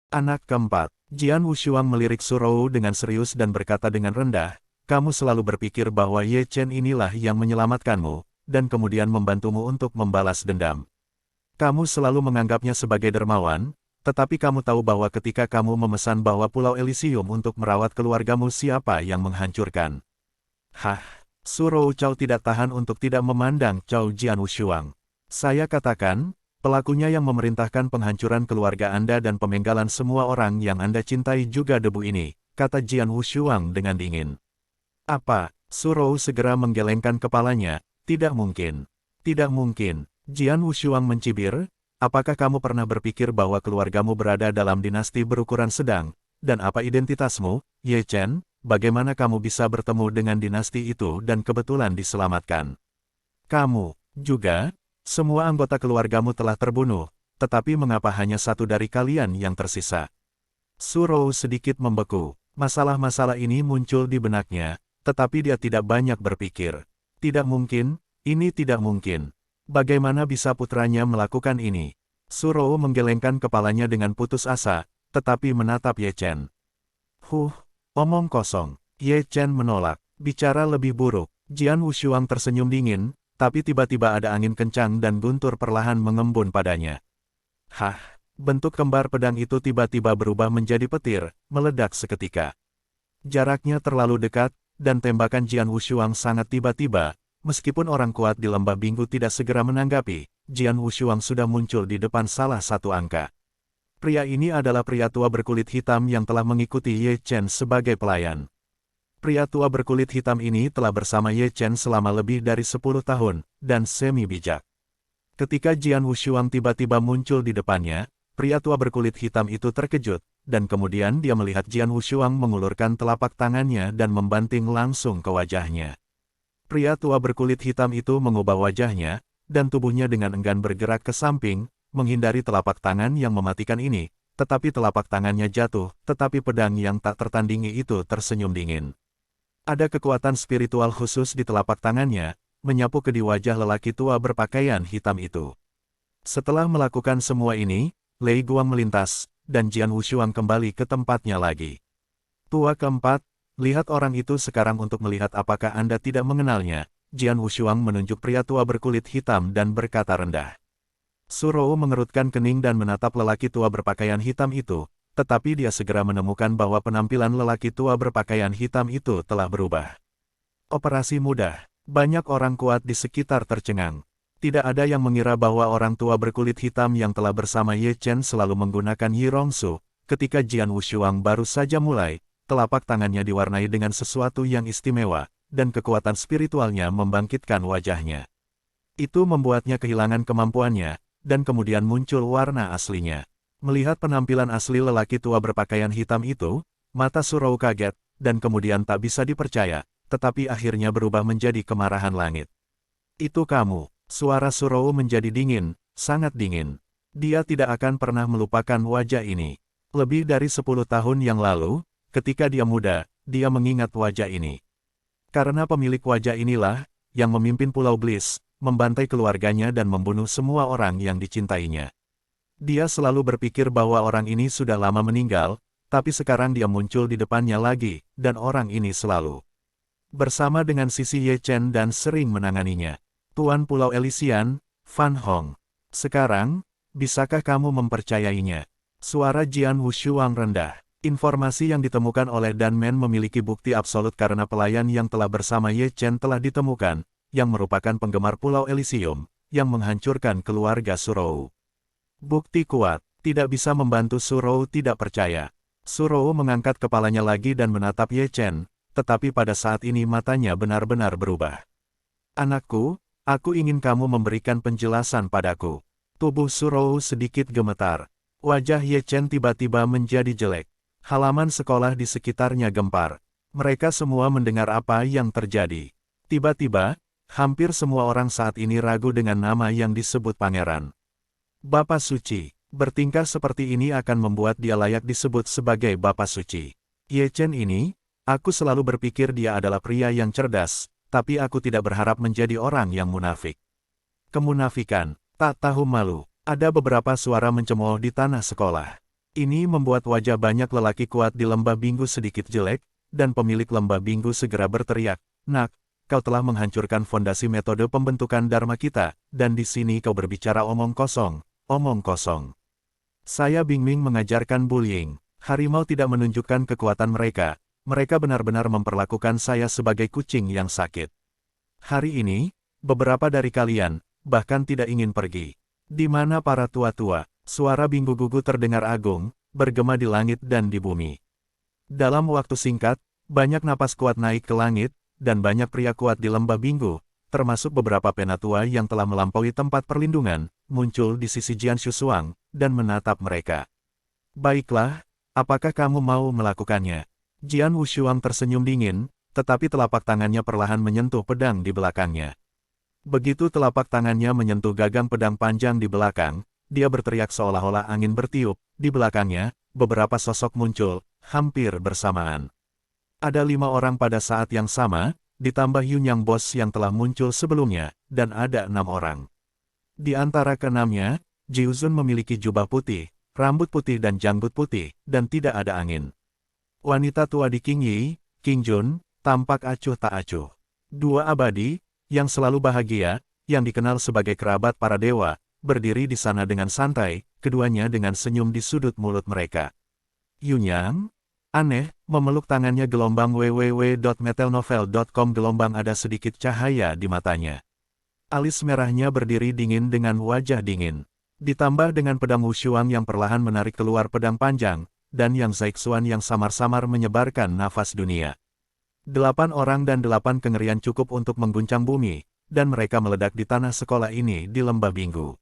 Anak keempat, Jian Wushuang melirik Surou dengan serius dan berkata dengan rendah, kamu selalu berpikir bahwa Ye Chen inilah yang menyelamatkanmu, dan kemudian membantumu untuk membalas dendam. Kamu selalu menganggapnya sebagai dermawan, tetapi kamu tahu bahwa ketika kamu memesan bahwa Pulau Elysium untuk merawat keluargamu siapa yang menghancurkan. Hah, Surou Cao tidak tahan untuk tidak memandang Cao Jian Wushuang. Saya katakan, pelakunya yang memerintahkan penghancuran keluarga Anda dan pemenggalan semua orang yang Anda cintai juga debu ini, kata Jian Wushuang dengan dingin. Apa? Surou segera menggelengkan kepalanya, tidak mungkin. Tidak mungkin. Jian Wushuang mencibir, apakah kamu pernah berpikir bahwa keluargamu berada dalam dinasti berukuran sedang, dan apa identitasmu, Ye Chen? Bagaimana kamu bisa bertemu dengan dinasti itu dan kebetulan diselamatkan? Kamu, juga? Semua anggota keluargamu telah terbunuh, tetapi mengapa hanya satu dari kalian yang tersisa? Surou sedikit membeku. Masalah-masalah ini muncul di benaknya, tetapi dia tidak banyak berpikir. Tidak mungkin, ini tidak mungkin. Bagaimana bisa putranya melakukan ini? Surou menggelengkan kepalanya dengan putus asa, tetapi menatap Ye Chen. Omong kosong. Ye Chen menolak. Bicara lebih buruk. Jian Wushuang tersenyum dingin, tapi tiba-tiba ada angin kencang dan guntur perlahan mengembun padanya. Hah, bentuk kembar pedang itu tiba-tiba berubah menjadi petir, meledak seketika. Jaraknya terlalu dekat, dan tembakan Jian Wushuang sangat tiba-tiba, meskipun orang kuat di lembah Binggu tidak segera menanggapi, Jian Wushuang sudah muncul di depan salah satu angka. Pria ini adalah pria tua berkulit hitam yang telah mengikuti Ye Chen sebagai pelayan. Pria tua berkulit hitam ini telah bersama Ye Chen selama lebih dari 10 tahun, dan semi bijak. Ketika Jian Wushuang tiba-tiba muncul di depannya, pria tua berkulit hitam itu terkejut, dan kemudian dia melihat Jian Wushuang mengulurkan telapak tangannya dan membanting langsung ke wajahnya. Pria tua berkulit hitam itu mengubah wajahnya, dan tubuhnya dengan enggan bergerak ke samping, menghindari telapak tangan yang mematikan ini, tetapi telapak tangannya jatuh, tetapi pedang yang tak tertandingi itu tersenyum dingin. Ada kekuatan spiritual khusus di telapak tangannya, menyapu ke di wajah lelaki tua berpakaian hitam itu. Setelah melakukan semua ini, Lei Guang melintas, dan Jian Wushuang kembali ke tempatnya lagi. Tua keempat, lihat orang itu sekarang untuk melihat apakah Anda tidak mengenalnya. Jian Wushuang menunjuk pria tua berkulit hitam dan berkata rendah. Surou mengerutkan kening dan menatap lelaki tua berpakaian hitam itu, tetapi dia segera menemukan bahwa penampilan lelaki tua berpakaian hitam itu telah berubah. Operasi mudah. Banyak orang kuat di sekitar tercengang. Tidak ada yang mengira bahwa orang tua berkulit hitam yang telah bersama Ye Chen selalu menggunakan Yi Rongsu. Ketika Jian Wushuang baru saja mulai, telapak tangannya diwarnai dengan sesuatu yang istimewa, dan kekuatan spiritualnya membangkitkan wajahnya. Itu membuatnya kehilangan kemampuannya, dan kemudian muncul warna aslinya. Melihat penampilan asli lelaki tua berpakaian hitam itu, mata Surou kaget, dan kemudian tak bisa dipercaya, tetapi akhirnya berubah menjadi kemarahan langit. Itu kamu. Suara Surou menjadi dingin, sangat dingin. Dia tidak akan pernah melupakan wajah ini. Lebih dari 10 tahun yang lalu, ketika dia muda, dia mengingat wajah ini. Karena pemilik wajah inilah, yang memimpin Pulau Bliss, membantai keluarganya dan membunuh semua orang yang dicintainya. Dia selalu berpikir bahwa orang ini sudah lama meninggal, tapi sekarang dia muncul di depannya lagi, dan orang ini selalu bersama dengan sisi Ye Chen dan sering menanganinya. Tuan Pulau Elysian, Fan Hong. Sekarang, bisakah kamu mempercayainya? Suara Jian Wushuang rendah. Informasi yang ditemukan oleh Dan Men memiliki bukti absolut karena pelayan yang telah bersama Ye Chen telah ditemukan, yang merupakan penggemar Pulau Elysium, yang menghancurkan keluarga Surou. Bukti kuat, tidak bisa membantu Surou tidak percaya. Surou mengangkat kepalanya lagi dan menatap Ye Chen, tetapi pada saat ini matanya benar-benar berubah. Anakku, aku ingin kamu memberikan penjelasan padaku. Tubuh Surou sedikit gemetar. Wajah Ye Chen tiba-tiba menjadi jelek. Halaman sekolah di sekitarnya gempar. Mereka semua mendengar apa yang terjadi. Tiba-tiba, hampir semua orang saat ini ragu dengan nama yang disebut pangeran. Bapak Suci, bertingkah seperti ini akan membuat dia layak disebut sebagai Bapak Suci. Ye Chen ini, aku selalu berpikir dia adalah pria yang cerdas, tapi aku tidak berharap menjadi orang yang munafik. Kemunafikan, tak tahu malu. Ada beberapa suara mencemooh di tanah sekolah. Ini membuat wajah banyak lelaki kuat di lembah Binggu sedikit jelek, dan pemilik lembah Binggu segera berteriak, "Nak, kau telah menghancurkan fondasi metode pembentukan Dharma kita, dan di sini kau berbicara omong kosong, omong kosong." Saya Bingming mengajarkan bullying. Harimau tidak menunjukkan kekuatan mereka. Mereka benar-benar memperlakukan saya sebagai kucing yang sakit. Hari ini, beberapa dari kalian, bahkan tidak ingin pergi. Di mana para tua-tua? Suara Binggu Gugu terdengar agung, bergema di langit dan di bumi. Dalam waktu singkat, banyak napas kuat naik ke langit, dan banyak pria kuat di lembah Binggu, termasuk beberapa penatua yang telah melampaui tempat perlindungan, muncul di sisi Jian Shusuang, dan menatap mereka. "Baiklah, apakah kamu mau melakukannya?" Jian Wushuang tersenyum dingin, tetapi telapak tangannya perlahan menyentuh pedang di belakangnya. Begitu telapak tangannya menyentuh gagang pedang panjang di belakang, dia berteriak seolah-olah angin bertiup. Di belakangnya, beberapa sosok muncul, hampir bersamaan. Ada 5 orang pada saat yang sama, ditambah Yunyang Bos yang telah muncul sebelumnya, dan ada 6 orang. Di antara keenamnya, Jiuzun memiliki jubah putih, rambut putih dan janggut putih, dan tidak ada angin. Wanita tua di King Yi, King Jun, tampak acuh tak acuh. 2 abadi, yang selalu bahagia, yang dikenal sebagai kerabat para dewa, berdiri di sana dengan santai, keduanya dengan senyum di sudut mulut mereka. Yunyang? Aneh, memeluk tangannya gelombang www.metelnovel.com gelombang ada sedikit cahaya di matanya. Alis merahnya berdiri dingin dengan wajah dingin. Ditambah dengan pedang Wushuang yang perlahan menarik keluar pedang panjang, dan Yang Zaixuan yang samar-samar menyebarkan nafas dunia. 8 orang dan 8 kengerian cukup untuk mengguncang bumi, dan mereka meledak di tanah sekolah ini di lembah Binggu.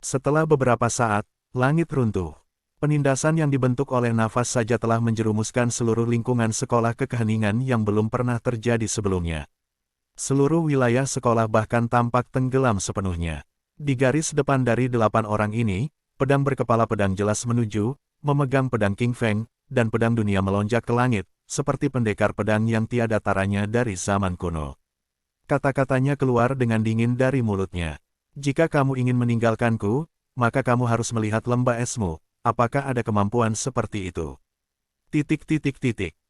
Setelah beberapa saat, langit runtuh. Penindasan yang dibentuk oleh nafas saja telah menjerumuskan seluruh lingkungan sekolah ke keheningan yang belum pernah terjadi sebelumnya. Seluruh wilayah sekolah bahkan tampak tenggelam sepenuhnya. Di garis depan dari 8 orang ini, pedang berkepala pedang jelas menuju, memegang pedang King Feng, dan pedang dunia melonjak ke langit, seperti pendekar pedang yang tiada taranya dari zaman kuno. Kata-katanya keluar dengan dingin dari mulutnya. "Jika kamu ingin meninggalkanku, maka kamu harus melihat lembah esmu. Apakah ada kemampuan seperti itu?"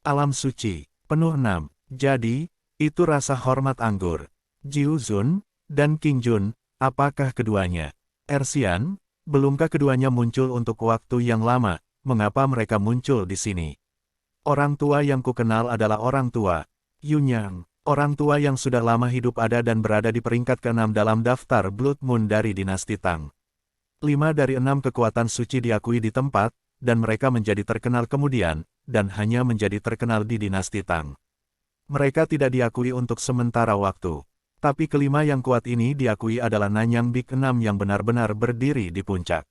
Alam suci, penuh 6. Jadi, itu rasa hormat anggur. Jiuzun, dan King Jun, apakah keduanya? Ersian, belumkah keduanya muncul untuk waktu yang lama? Mengapa mereka muncul di sini? Orang tua yang kukenal adalah orang tua Yunyang. Orang tua yang sudah lama hidup ada dan berada di peringkat ke-6 dalam daftar Blood Moon dari dinasti Tang. 5 dari 6 kekuatan suci diakui di tempat, dan mereka menjadi terkenal kemudian, dan hanya menjadi terkenal di dinasti Tang. Mereka tidak diakui untuk sementara waktu. Tapi kelima yang kuat ini diakui adalah Nanyang Big 6 yang benar-benar berdiri di puncak.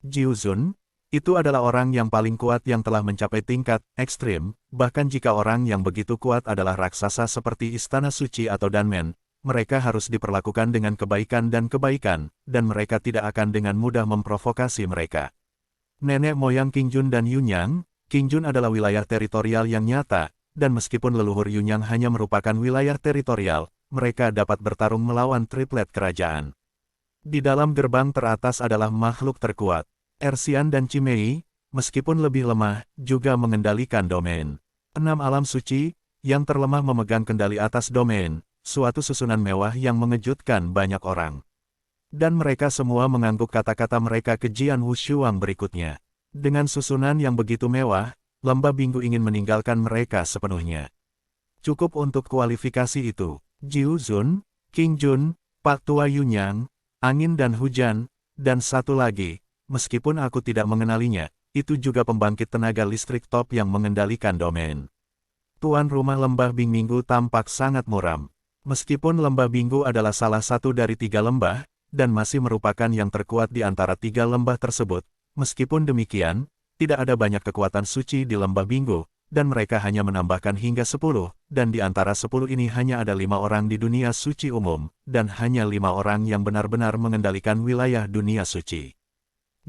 Jiuzun, itu adalah orang yang paling kuat yang telah mencapai tingkat ekstrim, bahkan jika orang yang begitu kuat adalah raksasa seperti Istana Suci atau Danmen, mereka harus diperlakukan dengan kebaikan, dan mereka tidak akan dengan mudah memprovokasi mereka. Nenek moyang King Jun dan Yunyang, King Jun adalah wilayah teritorial yang nyata, dan meskipun leluhur Yunyang hanya merupakan wilayah teritorial, mereka dapat bertarung melawan triplet kerajaan. Di dalam gerbang teratas adalah makhluk terkuat. Ersian dan Chimei, meskipun lebih lemah, juga mengendalikan domain. 6 alam suci, yang terlemah memegang kendali atas domain, suatu susunan mewah yang mengejutkan banyak orang. Dan mereka semua mengangguk kata-kata mereka ke Jian Wushuang berikutnya. Dengan susunan yang begitu mewah, lembah Binggu ingin meninggalkan mereka sepenuhnya. Cukup untuk kualifikasi itu. Jiuzun, King Jun, Pak Tua Yunyang, angin dan hujan, dan satu lagi. Meskipun aku tidak mengenalinya, itu juga pembangkit tenaga listrik top yang mengendalikan domain. Tuan rumah lembah Bingminggu tampak sangat muram. Meskipun lembah Binggu adalah salah satu dari 3 lembah, dan masih merupakan yang terkuat di antara 3 lembah tersebut, meskipun demikian, tidak ada banyak kekuatan suci di lembah Binggu, dan mereka hanya menambahkan hingga 10, dan di antara 10 ini hanya ada 5 orang di dunia suci umum, dan hanya 5 orang yang benar-benar mengendalikan wilayah dunia suci.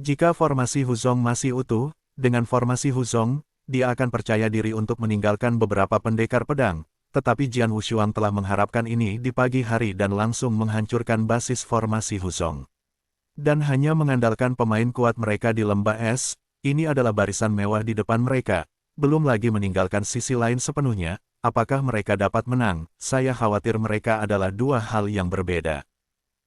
Jika formasi Huzong masih utuh, dengan formasi Huzong, dia akan percaya diri untuk meninggalkan beberapa pendekar pedang, tetapi Jian Wushuang telah mengharapkan ini di pagi hari dan langsung menghancurkan basis formasi Huzong. Dan hanya mengandalkan pemain kuat mereka di lembah es, Ini adalah barisan mewah di depan mereka, belum lagi meninggalkan sisi lain sepenuhnya. Apakah mereka dapat menang? Saya khawatir mereka adalah dua hal yang berbeda.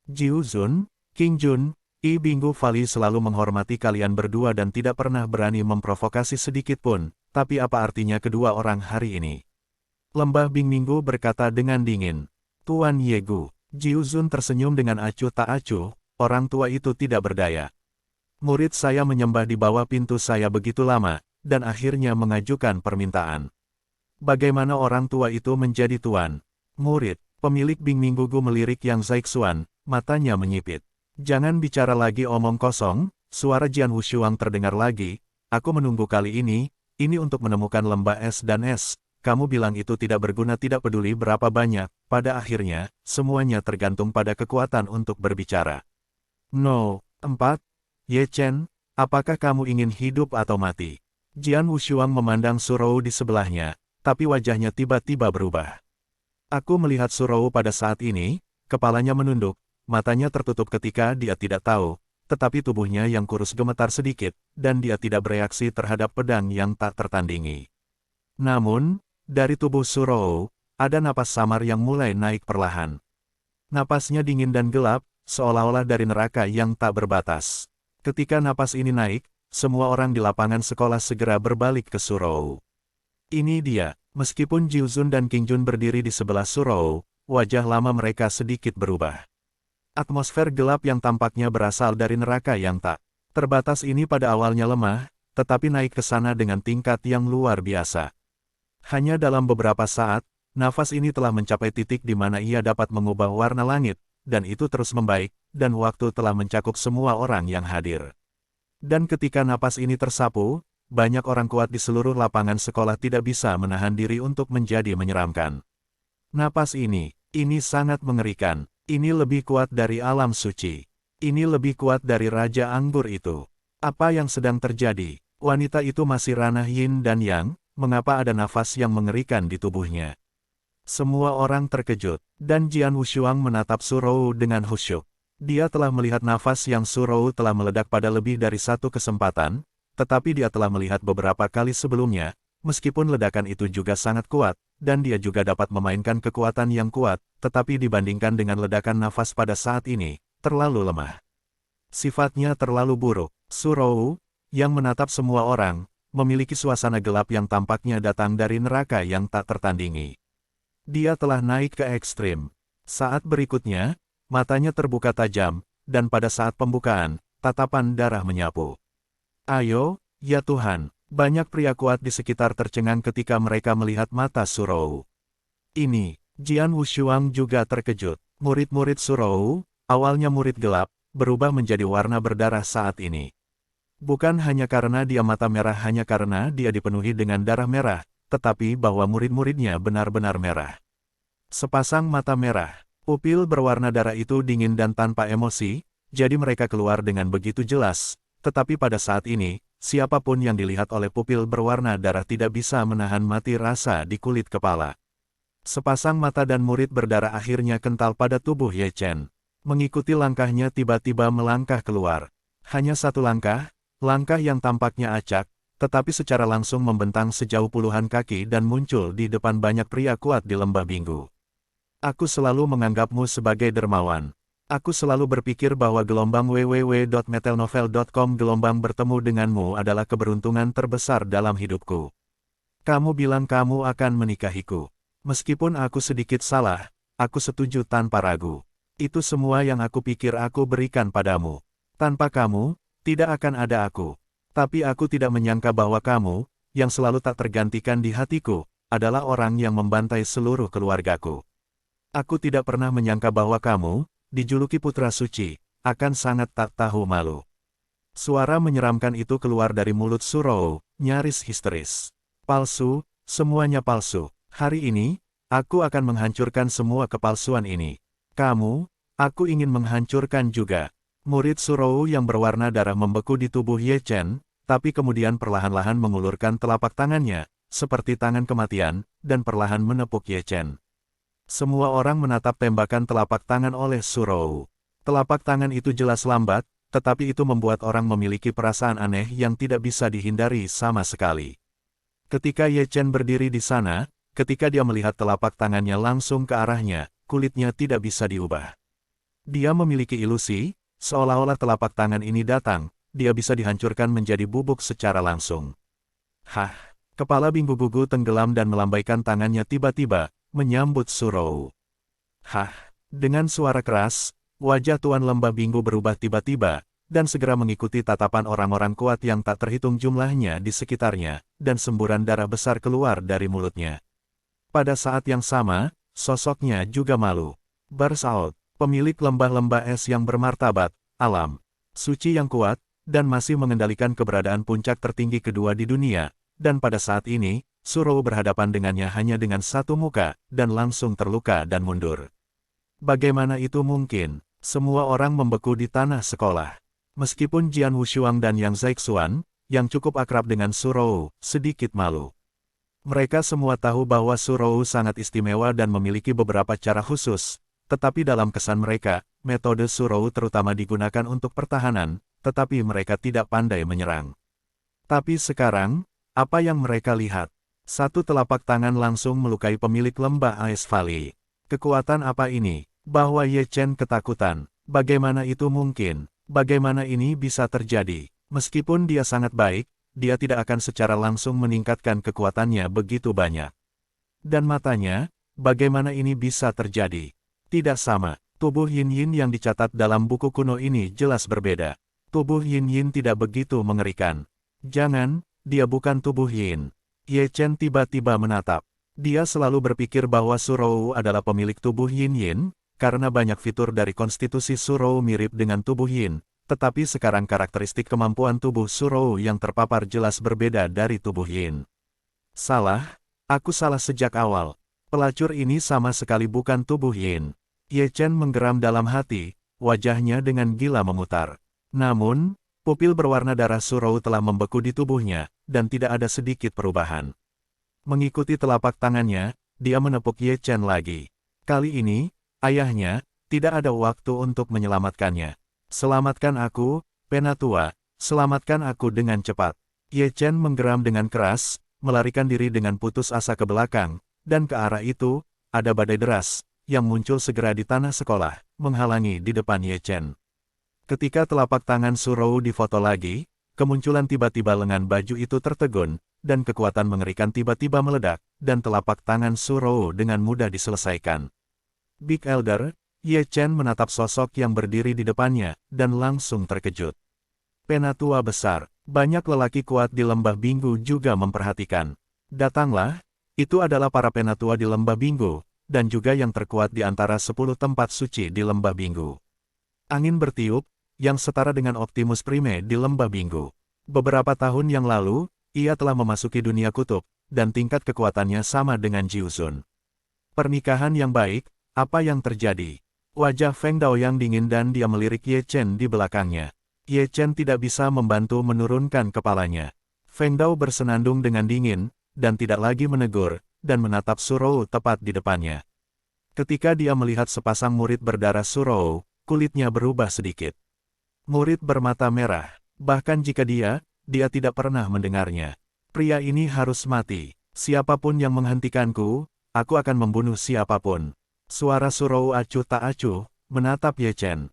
Jiu Zun, King Jun, I Binggu Fali selalu menghormati kalian berdua dan tidak pernah berani memprovokasi sedikit pun, tapi apa artinya kedua orang hari ini? Lembah Bing Minggu berkata dengan dingin. Tuan Yegu, Jiu Zun tersenyum dengan acuh tak acuh, orang tua itu tidak berdaya. Murid saya menyembah di bawah pintu saya begitu lama, dan akhirnya mengajukan permintaan. Bagaimana orang tua itu menjadi tuan? Murid, pemilik Bing Minggu melirik Yang Zaixuan, matanya menyipit. Jangan bicara lagi omong kosong, suara Jian Wushuang terdengar lagi. Aku menunggu kali ini untuk menemukan lembah es dan es. Kamu bilang itu tidak berguna, tidak peduli berapa banyak, pada akhirnya, semuanya tergantung pada kekuatan untuk berbicara. No. 4. Ye Chen, apakah kamu ingin hidup atau mati? Jian Wushuang memandang Surou di sebelahnya, tapi wajahnya tiba-tiba berubah. Aku melihat Surou pada saat ini, kepalanya menunduk, matanya tertutup ketika dia tidak tahu, tetapi tubuhnya yang kurus gemetar sedikit, dan dia tidak bereaksi terhadap pedang yang tak tertandingi. Namun, dari tubuh Surou, ada napas samar yang mulai naik perlahan. Napasnya dingin dan gelap, seolah-olah dari neraka yang tak berbatas. Ketika napas ini naik, semua orang di lapangan sekolah segera berbalik ke Surou. Ini dia, meskipun Jiu Zun dan King Jun berdiri di sebelah Surou, wajah lama mereka sedikit berubah. Atmosfer gelap yang tampaknya berasal dari neraka yang tak terbatas ini pada awalnya lemah, tetapi naik ke sana dengan tingkat yang luar biasa. Hanya dalam beberapa saat, nafas ini telah mencapai titik di mana ia dapat mengubah warna langit, dan itu terus membaik, dan waktu telah mencakup semua orang yang hadir. Dan ketika napas ini tersapu, banyak orang kuat di seluruh lapangan sekolah tidak bisa menahan diri untuk menjadi menyeramkan. Napas ini sangat mengerikan. Ini lebih kuat dari alam suci. Ini lebih kuat dari Raja Anggur itu. Apa yang sedang terjadi? Wanita itu masih ranah yin dan yang, mengapa ada nafas yang mengerikan di tubuhnya? Semua orang terkejut, dan Jian Wushuang menatap Surou dengan khusyuk. Dia telah melihat nafas yang Surou telah meledak pada lebih dari satu kesempatan, tetapi dia telah melihat beberapa kali sebelumnya, meskipun ledakan itu juga sangat kuat, dan dia juga dapat memainkan kekuatan yang kuat, tetapi dibandingkan dengan ledakan nafas pada saat ini, terlalu lemah. Sifatnya terlalu buruk. Surou, yang menatap semua orang, memiliki suasana gelap yang tampaknya datang dari neraka yang tak tertandingi. Dia telah naik ke ekstrim. Saat berikutnya, matanya terbuka tajam, dan pada saat pembukaan, tatapan darah menyapu. Ayo, ya Tuhan, banyak pria kuat di sekitar tercengang ketika mereka melihat mata Surou. Ini, Jian Wushuang juga terkejut. Murid-murid Surou, awalnya murid gelap, berubah menjadi warna berdarah saat ini. Bukan hanya karena dia mata merah, hanya karena dia dipenuhi dengan darah merah, tetapi bahwa murid-muridnya benar-benar merah. Sepasang mata merah, pupil berwarna darah itu dingin dan tanpa emosi, jadi mereka keluar dengan begitu jelas, tetapi pada saat ini, siapapun yang dilihat oleh pupil berwarna darah tidak bisa menahan mati rasa di kulit kepala. Sepasang mata dan murid berdarah akhirnya kental pada tubuh Ye Chen. Mengikuti langkahnya tiba-tiba melangkah keluar. Hanya satu langkah yang tampaknya acak, tetapi secara langsung membentang sejauh puluhan kaki dan muncul di depan banyak pria kuat di lembah Binggu. Aku selalu menganggapmu sebagai dermawan. Aku selalu berpikir bahwa gelombang www.metelnovel.com gelombang bertemu denganmu adalah keberuntungan terbesar dalam hidupku. Kamu bilang kamu akan menikahiku. Meskipun aku sedikit salah, aku setuju tanpa ragu. Itu semua yang aku pikir aku berikan padamu. Tanpa kamu, tidak akan ada aku. Tapi aku tidak menyangka bahwa kamu, yang selalu tak tergantikan di hatiku, adalah orang yang membantai seluruh keluargaku. Aku tidak pernah menyangka bahwa kamu, dijuluki Putra Suci, akan sangat tak tahu malu. Suara menyeramkan itu keluar dari mulut Surou, nyaris histeris. Palsu, semuanya palsu. Hari ini, aku akan menghancurkan semua kepalsuan ini. Kamu, aku ingin menghancurkan juga. Murid Surou yang berwarna darah membeku di tubuh Ye Chen, tapi kemudian perlahan-lahan mengulurkan telapak tangannya, seperti tangan kematian, dan perlahan menepuk Ye Chen. Semua orang menatap tembakan telapak tangan oleh Surou. Telapak tangan itu jelas lambat, tetapi itu membuat orang memiliki perasaan aneh yang tidak bisa dihindari sama sekali. Ketika Ye Chen berdiri di sana, ketika dia melihat telapak tangannya langsung ke arahnya, kulitnya tidak bisa diubah. Dia memiliki ilusi, seolah-olah telapak tangan ini datang, dia bisa dihancurkan menjadi bubuk secara langsung. Hah! Kepala Binggu Gugu tenggelam dan melambaikan tangannya tiba-tiba, menyambut Surou. Hah! Dengan suara keras, wajah Tuan Lembah Binggu berubah tiba-tiba, dan segera mengikuti tatapan orang-orang kuat yang tak terhitung jumlahnya di sekitarnya, dan semburan darah besar keluar dari mulutnya. Pada saat yang sama, sosoknya juga malu. Barsaut, pemilik lembah-lembah es yang bermartabat, alam suci yang kuat, dan masih mengendalikan keberadaan puncak tertinggi kedua di dunia, dan pada saat ini, Surou berhadapan dengannya hanya dengan satu muka, dan langsung terluka dan mundur. Bagaimana itu mungkin? Semua orang membeku di tanah sekolah. Meskipun Jian Wushuang dan Yang Zaixuan, yang cukup akrab dengan Surou, sedikit malu. Mereka semua tahu bahwa Surou sangat istimewa dan memiliki beberapa cara khusus, tetapi dalam kesan mereka, metode Surou terutama digunakan untuk pertahanan, tetapi mereka tidak pandai menyerang. Tapi sekarang, apa yang mereka lihat? Satu telapak tangan langsung melukai pemilik lembah Ice Valley. Kekuatan apa ini? Bahwa Ye Chen ketakutan. Bagaimana itu mungkin? Bagaimana ini bisa terjadi? Meskipun dia sangat baik, dia tidak akan secara langsung meningkatkan kekuatannya begitu banyak. Dan matanya, bagaimana ini bisa terjadi? Tidak sama. Tubuh Yin Yin yang dicatat dalam buku kuno ini jelas berbeda. Tubuh Yin Yin tidak begitu mengerikan. Jangan, dia bukan tubuh Yin. Ye Chen tiba-tiba menatap. Dia selalu berpikir bahwa Surou adalah pemilik tubuh Yin Yin, karena banyak fitur dari konstitusi Surou mirip dengan tubuh Yin, tetapi sekarang karakteristik kemampuan tubuh Surou yang terpapar jelas berbeda dari tubuh Yin. Salah, aku salah sejak awal. Pelacur ini sama sekali bukan tubuh Yin. Ye Chen menggeram dalam hati, wajahnya dengan gila memutar. Namun, pupil berwarna darah Surou telah membeku di tubuhnya, dan tidak ada sedikit perubahan. Mengikuti telapak tangannya, dia menepuk Ye Chen lagi. Kali ini, ayahnya, tidak ada waktu untuk menyelamatkannya. Selamatkan aku, Penatua, selamatkan aku dengan cepat. Ye Chen menggeram dengan keras, melarikan diri dengan putus asa ke belakang, dan ke arah itu, ada badai deras, yang muncul segera di tanah sekolah, menghalangi di depan Ye Chen. Ketika telapak tangan Surou difoto lagi, kemunculan tiba-tiba lengan baju itu tertegun, dan kekuatan mengerikan tiba-tiba meledak, dan telapak tangan Surou dengan mudah diselesaikan. Big Elder, Ye Chen menatap sosok yang berdiri di depannya, dan langsung terkejut. Penatua besar, banyak lelaki kuat di Lembah Binggu juga memperhatikan. Datanglah, itu adalah para penatua di Lembah Binggu, dan juga yang terkuat di antara 10 tempat suci di Lembah Binggu. Angin bertiup, yang setara dengan Optimus Prime di Lembah Binggu. Beberapa tahun yang lalu, ia telah memasuki dunia kutub, dan tingkat kekuatannya sama dengan Jiuzun. Pernikahan yang baik, apa yang terjadi? Wajah Feng Dao yang dingin dan dia melirik Ye Chen di belakangnya. Ye Chen tidak bisa membantu menurunkan kepalanya. Feng Dao bersenandung dengan dingin, dan tidak lagi menegur, dan menatap Surou tepat di depannya. Ketika dia melihat sepasang murid berdarah Surou, kulitnya berubah sedikit. Murid bermata merah, bahkan jika dia tidak pernah mendengarnya. Pria ini harus mati. Siapapun yang menghentikanku, aku akan membunuh siapapun. Suara Surou acuh tak acuh, menatap Ye Chen.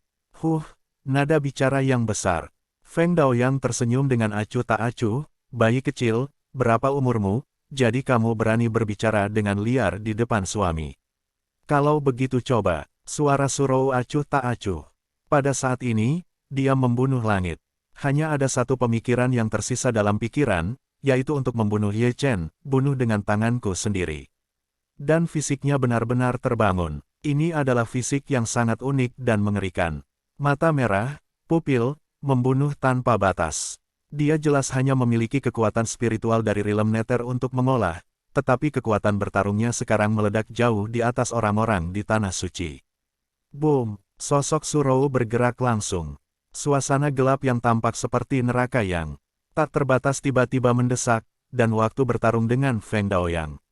Nada bicara yang besar. Feng Daoyang tersenyum dengan acuh tak acuh, bayi kecil, berapa umurmu, jadi kamu berani berbicara dengan liar di depan suami. Kalau begitu coba, suara Surou acuh tak acuh. Pada saat ini, dia membunuh langit. Hanya ada satu pemikiran yang tersisa dalam pikiran, yaitu untuk membunuh Ye Chen, bunuh dengan tanganku sendiri. Dan fisiknya benar-benar terbangun. Ini adalah fisik yang sangat unik dan mengerikan. Mata merah, pupil, membunuh tanpa batas. Dia jelas hanya memiliki kekuatan spiritual dari Realm Nether untuk mengolah, tetapi kekuatan bertarungnya sekarang meledak jauh di atas orang-orang di Tanah Suci. Boom! Sosok Surou bergerak langsung. Suasana gelap yang tampak seperti neraka yang tak terbatas tiba-tiba mendesak, dan waktu bertarung dengan Feng Daoyang.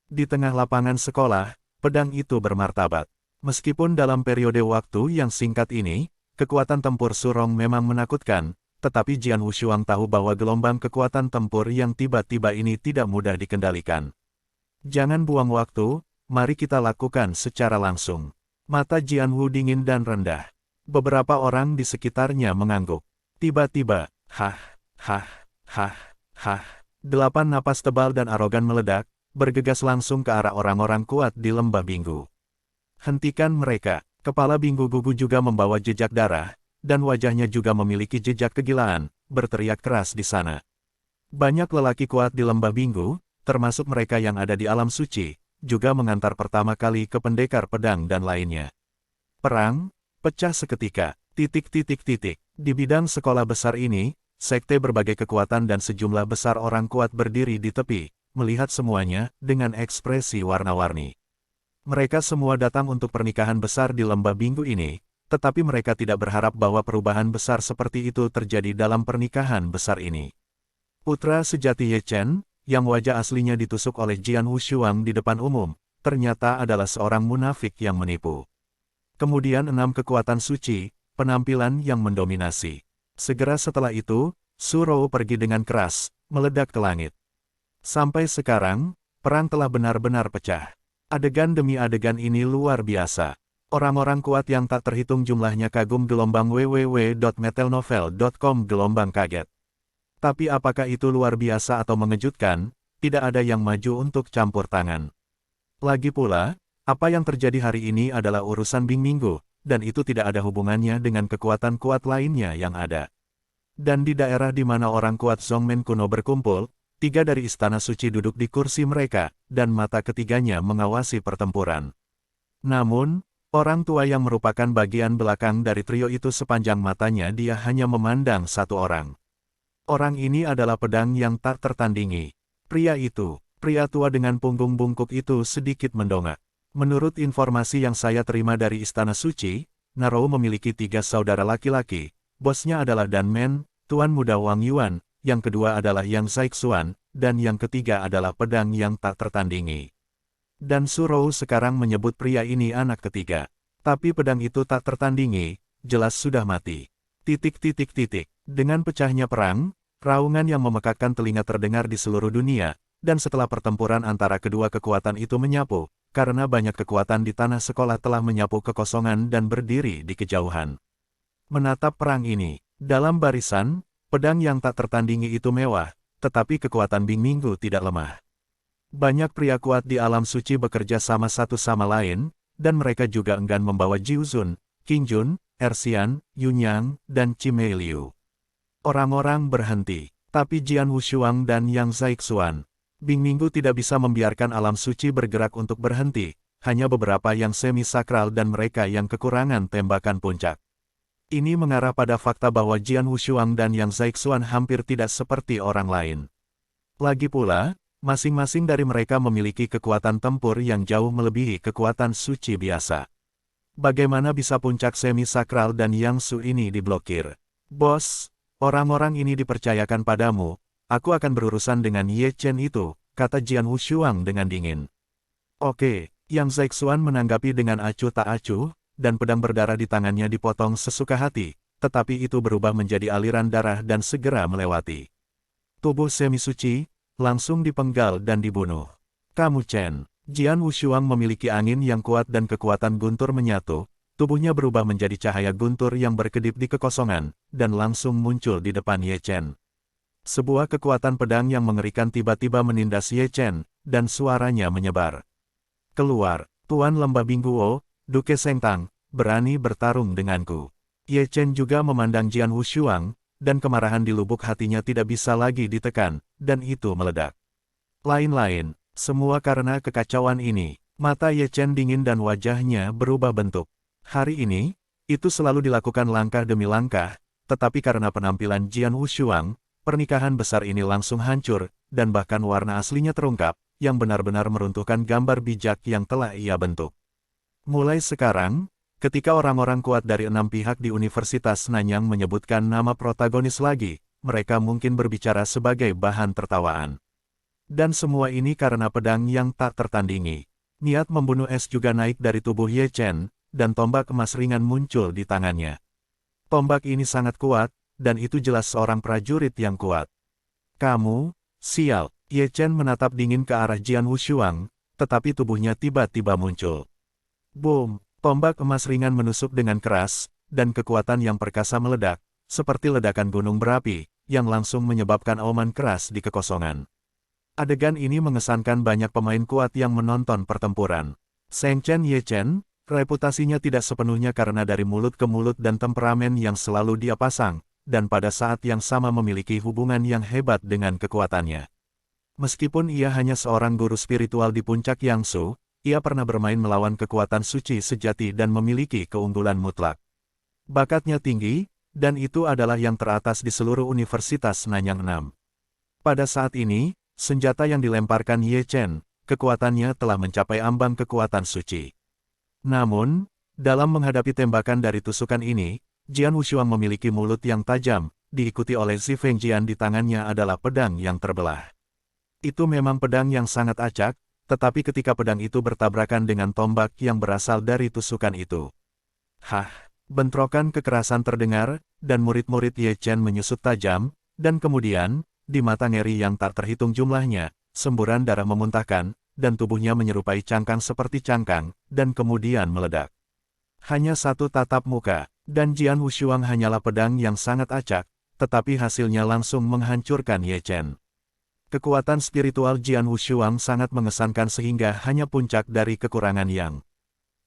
Di tengah lapangan sekolah, pedang itu bermartabat. Meskipun dalam periode waktu yang singkat ini, kekuatan tempur Surong memang menakutkan, tetapi Jian Wushuang tahu bahwa gelombang kekuatan tempur yang tiba-tiba ini tidak mudah dikendalikan. Jangan buang waktu, mari kita lakukan secara langsung. Mata Jian Wu dingin dan rendah. Beberapa orang di sekitarnya mengangguk. Tiba-tiba, hah, hah, hah, hah. 8 napas tebal dan arogan meledak, bergegas langsung ke arah orang-orang kuat di lembah Binggu. Hentikan mereka. Kepala Binggu Gugu juga membawa jejak darah, dan wajahnya juga memiliki jejak kegilaan, berteriak keras di sana. Banyak lelaki kuat di lembah Binggu, termasuk mereka yang ada di alam suci, juga mengantar pertama kali ke pendekar pedang dan lainnya. Perang, pecah seketika, ... Di bidang sekolah besar ini, sekte berbagai kekuatan dan sejumlah besar orang kuat berdiri di tepi, melihat semuanya, dengan ekspresi warna-warni. Mereka semua datang untuk pernikahan besar di lembah Binggu ini, tetapi mereka tidak berharap bahwa perubahan besar seperti itu terjadi dalam pernikahan besar ini. Putra sejati Ye Chen, yang wajah aslinya ditusuk oleh Jian Wushuang di depan umum, ternyata adalah seorang munafik yang menipu. Kemudian 6 kekuatan suci, penampilan yang mendominasi. Segera setelah itu, Su Rou pergi dengan keras, meledak ke langit. Sampai sekarang, perang telah benar-benar pecah. Adegan demi adegan ini luar biasa. Orang-orang kuat yang tak terhitung jumlahnya kagum gelombang www.metelnovel.com gelombang kaget. Tapi apakah itu luar biasa atau mengejutkan, tidak ada yang maju untuk campur tangan. Lagi pula, apa yang terjadi hari ini adalah urusan Bing Minggu, dan itu tidak ada hubungannya dengan kekuatan kuat lainnya yang ada. Dan di daerah di mana orang kuat Zhongmen kuno berkumpul, 3 dari istana suci duduk di kursi mereka, dan mata ketiganya mengawasi pertempuran. Namun, orang tua yang merupakan bagian belakang dari trio itu sepanjang matanya dia hanya memandang satu orang. Orang ini adalah pedang yang tak tertandingi. Pria itu, pria tua dengan punggung bungkuk itu sedikit mendongak. Menurut informasi yang saya terima dari istana suci, Narou memiliki 3 saudara laki-laki. Bosnya adalah Dan Men, Tuan Muda Wang Yuan, yang kedua adalah Yang Zaixuan, dan yang ketiga adalah pedang yang tak tertandingi. Dan Su Rou sekarang menyebut pria ini anak ketiga. Tapi pedang itu tak tertandingi, jelas sudah mati. ... Dengan pecahnya perang, raungan yang memekakkan telinga terdengar di seluruh dunia, dan setelah pertempuran antara kedua kekuatan itu menyapu, karena banyak kekuatan di tanah sekolah telah menyapu kekosongan dan berdiri di kejauhan. Menatap perang ini, dalam barisan, pedang yang tak tertandingi itu mewah, tetapi kekuatan Bing Minggu tidak lemah. Banyak pria kuat di alam suci bekerja sama satu sama lain, dan mereka juga enggan membawa Jiu Zun, Qing Jun, Ersian, Yunyang, dan Cimei Liu. Orang-orang berhenti, tapi Jian Wushuang dan Yang Zaixuan, Bing Minggu tidak bisa membiarkan alam suci bergerak untuk berhenti, hanya beberapa yang semi-sakral dan mereka yang kekurangan tembakan puncak. Ini mengarah pada fakta bahwa Jian Wushuang dan Yang Zaixuan hampir tidak seperti orang lain. Lagi pula, masing-masing dari mereka memiliki kekuatan tempur yang jauh melebihi kekuatan suci biasa. Bagaimana bisa puncak semi-sakral dan Yang Su ini diblokir? Bos, orang-orang ini dipercayakan padamu, aku akan berurusan dengan Ye Chen itu, kata Jian Wushuang dengan dingin. Oke, Yang Zaixuan menanggapi dengan acuh tak acuh, dan pedang berdarah di tangannya dipotong sesuka hati, tetapi itu berubah menjadi aliran darah dan segera melewati tubuh semi-suci, langsung dipenggal dan dibunuh. Kamu Chen. Jian Wushuang memiliki angin yang kuat dan kekuatan guntur menyatu, tubuhnya berubah menjadi cahaya guntur yang berkedip di kekosongan, dan langsung muncul di depan Ye Chen. Sebuah kekuatan pedang yang mengerikan tiba-tiba menindas Ye Chen, dan suaranya menyebar. Keluar, Tuan Lembah Bingguo, Duke Sengtang, berani bertarung denganku. Ye Chen juga memandang Jian Wushuang, dan kemarahan di lubuk hatinya tidak bisa lagi ditekan, dan itu meledak. Lain-lain, semua karena kekacauan ini, mata Ye Chen dingin dan wajahnya berubah bentuk. Hari ini, itu selalu dilakukan langkah demi langkah, tetapi karena penampilan Jian Wushuang, pernikahan besar ini langsung hancur, dan bahkan warna aslinya terungkap, yang benar-benar meruntuhkan gambar bijak yang telah ia bentuk. Mulai sekarang, ketika orang-orang kuat dari 6 pihak di Universitas Nanyang menyebutkan nama protagonis lagi, mereka mungkin berbicara sebagai bahan tertawaan. Dan semua ini karena pedang yang tak tertandingi. Niat membunuh es juga naik dari tubuh Ye Chen, dan tombak emas ringan muncul di tangannya. Tombak ini sangat kuat, dan itu jelas seorang prajurit yang kuat. Kamu, sial. Ye Chen menatap dingin ke arah Jian Wushuang, tetapi tubuhnya tiba-tiba muncul. Boom! Tombak emas ringan menusuk dengan keras, dan kekuatan yang perkasa meledak, seperti ledakan gunung berapi, yang langsung menyebabkan auman keras di kekosongan. Adegan ini mengesankan banyak pemain kuat yang menonton pertempuran. Seng Chen Ye Chen, reputasinya tidak sepenuhnya karena dari mulut ke mulut dan temperamen yang selalu dia pasang, dan pada saat yang sama memiliki hubungan yang hebat dengan kekuatannya. Meskipun ia hanya seorang guru spiritual di puncak Yangsu, ia pernah bermain melawan kekuatan suci sejati dan memiliki keunggulan mutlak. Bakatnya tinggi, dan itu adalah yang teratas di seluruh Universitas Nanyang 6. Pada saat ini, senjata yang dilemparkan Ye Chen, kekuatannya telah mencapai ambang kekuatan suci. Namun, dalam menghadapi tembakan dari tusukan ini, Jian Wushuang memiliki mulut yang tajam, diikuti oleh Zi Fengjian di tangannya adalah pedang yang terbelah. Itu memang pedang yang sangat acak, tetapi ketika pedang itu bertabrakan dengan tombak yang berasal dari tusukan itu. Hah! Bentrokan kekerasan terdengar, dan murid-murid Ye Chen menyusut tajam, dan kemudian, di mata ngeri yang tak terhitung jumlahnya, semburan darah memuntahkan, dan tubuhnya menyerupai cangkang seperti cangkang, dan kemudian meledak. Hanya satu tatap muka, dan Jian Wushuang hanyalah pedang yang sangat acak, tetapi hasilnya langsung menghancurkan Ye Chen. Kekuatan spiritual Jian Wushuang sangat mengesankan sehingga hanya puncak dari kekurangan yang.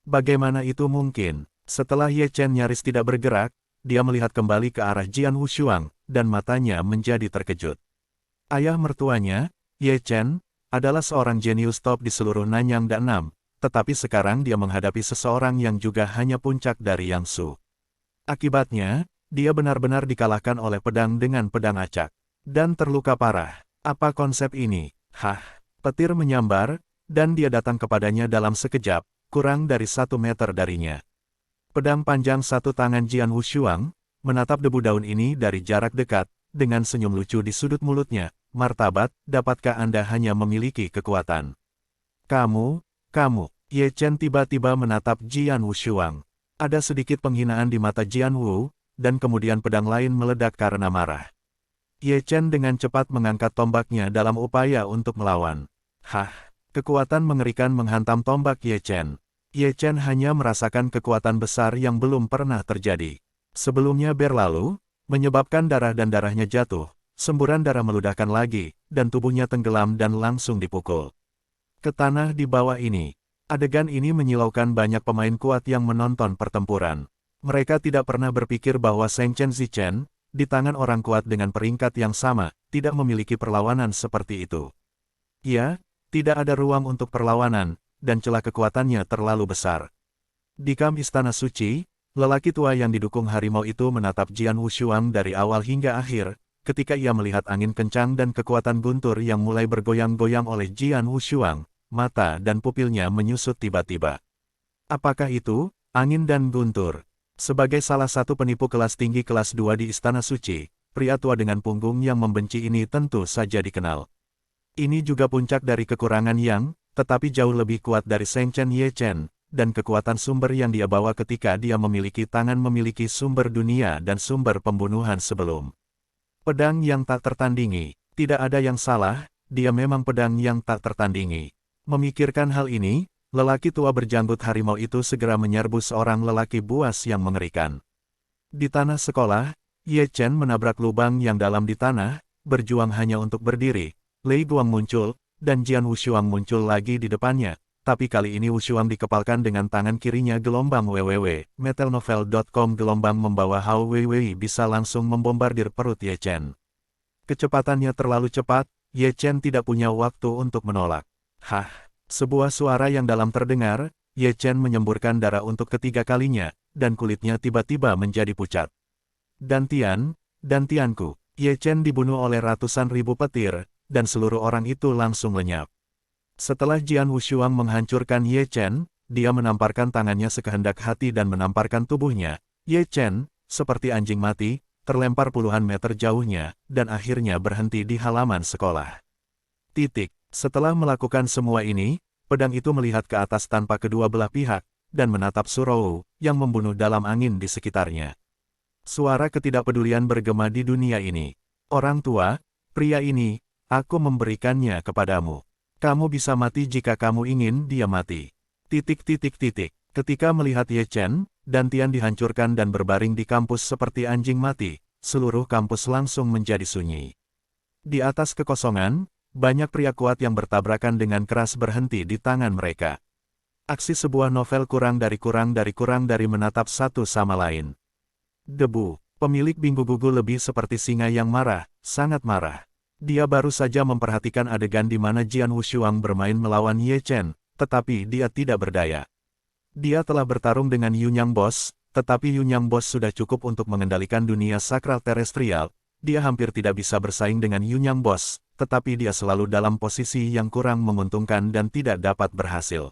Bagaimana itu mungkin? Setelah Ye Chen nyaris tidak bergerak, dia melihat kembali ke arah Jian Wushuang, dan matanya menjadi terkejut. Ayah mertuanya, Ye Chen, adalah seorang jenius top di seluruh Nanyang dan Nam, tetapi sekarang dia menghadapi seseorang yang juga hanya puncak dari Yangsu. Akibatnya, dia benar-benar dikalahkan oleh pedang dengan pedang acak, dan terluka parah. Apa konsep ini? Hah! Petir menyambar, dan dia datang kepadanya dalam sekejap, kurang dari 1 meter darinya. Pedang panjang satu tangan Jian Wushuang, menatap debu daun ini dari jarak dekat, dengan senyum lucu di sudut mulutnya. Martabat, dapatkah Anda hanya memiliki kekuatan? Kamu. Ye Chen tiba-tiba menatap Jian Wushuang. Ada sedikit penghinaan di mata Jian Wu, dan kemudian pedang lain meledak karena marah. Ye Chen dengan cepat mengangkat tombaknya dalam upaya untuk melawan. Hah! Kekuatan mengerikan menghantam tombak Ye Chen. Ye Chen hanya merasakan kekuatan besar yang belum pernah terjadi. Sebelumnya berlalu, menyebabkan darah dan darahnya jatuh, semburan darah meludahkan lagi, dan tubuhnya tenggelam dan langsung dipukul ke tanah di bawah ini. Adegan ini menyilaukan banyak pemain kuat yang menonton pertempuran. Mereka tidak pernah berpikir bahwa Seng Chen Zichen, di tangan orang kuat dengan peringkat yang sama, tidak memiliki perlawanan seperti itu. Ya, tidak ada ruang untuk perlawanan, dan celah kekuatannya terlalu besar. Di kamp Istana Suci, lelaki tua yang didukung harimau itu menatap Jian Wushuang dari awal hingga akhir, ketika ia melihat angin kencang dan kekuatan guntur yang mulai bergoyang-goyang oleh Jian Wushuang, mata dan pupilnya menyusut tiba-tiba. Apakah itu, angin dan guntur? Sebagai salah satu penipu kelas tinggi kelas 2 di Istana Suci, pria tua dengan punggung yang membenci ini tentu saja dikenal. Ini juga puncak dari kekurangan yang, tetapi jauh lebih kuat dari Seng Chen Ye Chen, dan kekuatan sumber yang dia bawa ketika dia memiliki tangan memiliki sumber dunia dan sumber pembunuhan sebelum. Pedang yang tak tertandingi, tidak ada yang salah, dia memang pedang yang tak tertandingi. Memikirkan hal ini, lelaki tua berjanggut harimau itu segera menyerbu seorang lelaki buas yang mengerikan. Di tanah sekolah, Ye Chen menabrak lubang yang dalam di tanah, berjuang hanya untuk berdiri. Lei Guang muncul, dan Jian Wushuang muncul lagi di depannya, tapi kali ini Wushuang dikepalkan dengan tangan kirinya gelombang www. Metalnovel.com gelombang membawa Hao Weiwei bisa langsung membombardir perut Ye Chen. Kecepatannya terlalu cepat, Ye Chen tidak punya waktu untuk menolak. Hah! Sebuah suara yang dalam terdengar, Ye Chen menyemburkan darah untuk ketiga kalinya, dan kulitnya tiba-tiba menjadi pucat. Dantianku. Ye Chen dibunuh oleh ratusan ribu petir, dan seluruh orang itu langsung lenyap. Setelah Jian Wushuang menghancurkan Ye Chen, dia menamparkan tangannya sekehendak hati dan menamparkan tubuhnya. Ye Chen, seperti anjing mati, terlempar puluhan meter jauhnya, dan akhirnya berhenti di halaman sekolah. Setelah melakukan semua ini, pedang itu melihat ke atas tanpa kedua belah pihak, dan menatap Surou, yang membunuh dalam angin di sekitarnya. Suara ketidakpedulian bergema di dunia ini. Orang tua, pria ini, aku memberikannya kepadamu. Kamu bisa mati jika kamu ingin dia mati. Ketika melihat Ye Chen dan Tian dihancurkan dan berbaring di kampus seperti anjing mati, seluruh kampus langsung menjadi sunyi. Di atas kekosongan, banyak pria kuat yang bertabrakan dengan keras berhenti di tangan mereka. Aksi sebuah novel kurang dari menatap satu sama lain. Debu, pemilik Binggu Gugu lebih seperti singa yang marah, sangat marah. Dia baru saja memperhatikan adegan di mana Jian Wushuang bermain melawan Ye Chen, tetapi dia tidak berdaya. Dia telah bertarung dengan Yunyang Boss, tetapi Yunyang Boss sudah cukup untuk mengendalikan dunia sakral terestrial. Dia hampir tidak bisa bersaing dengan Yunyang Boss, tetapi dia selalu dalam posisi yang kurang menguntungkan dan tidak dapat berhasil.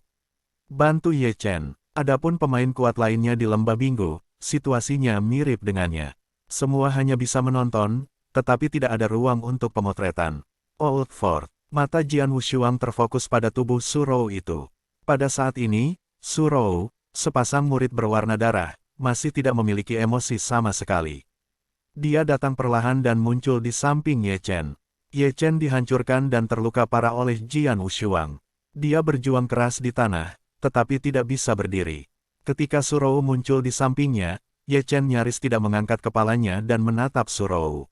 Bantu Ye Chen. Adapun pemain kuat lainnya di Lembah Binggu, situasinya mirip dengannya. Semua hanya bisa menonton, tetapi tidak ada ruang untuk pemotretan. Old Fort. Mata Jian Wushuang terfokus pada tubuh Su Rou itu. Pada saat ini, Su Rou, sepasang murid berwarna darah, masih tidak memiliki emosi sama sekali. Dia datang perlahan dan muncul di samping Ye Chen. Ye Chen dihancurkan dan terluka parah oleh Jian Wushuang. Dia berjuang keras di tanah, tetapi tidak bisa berdiri. Ketika Su Rou muncul di sampingnya, Ye Chen nyaris tidak mengangkat kepalanya dan menatap Su Rou.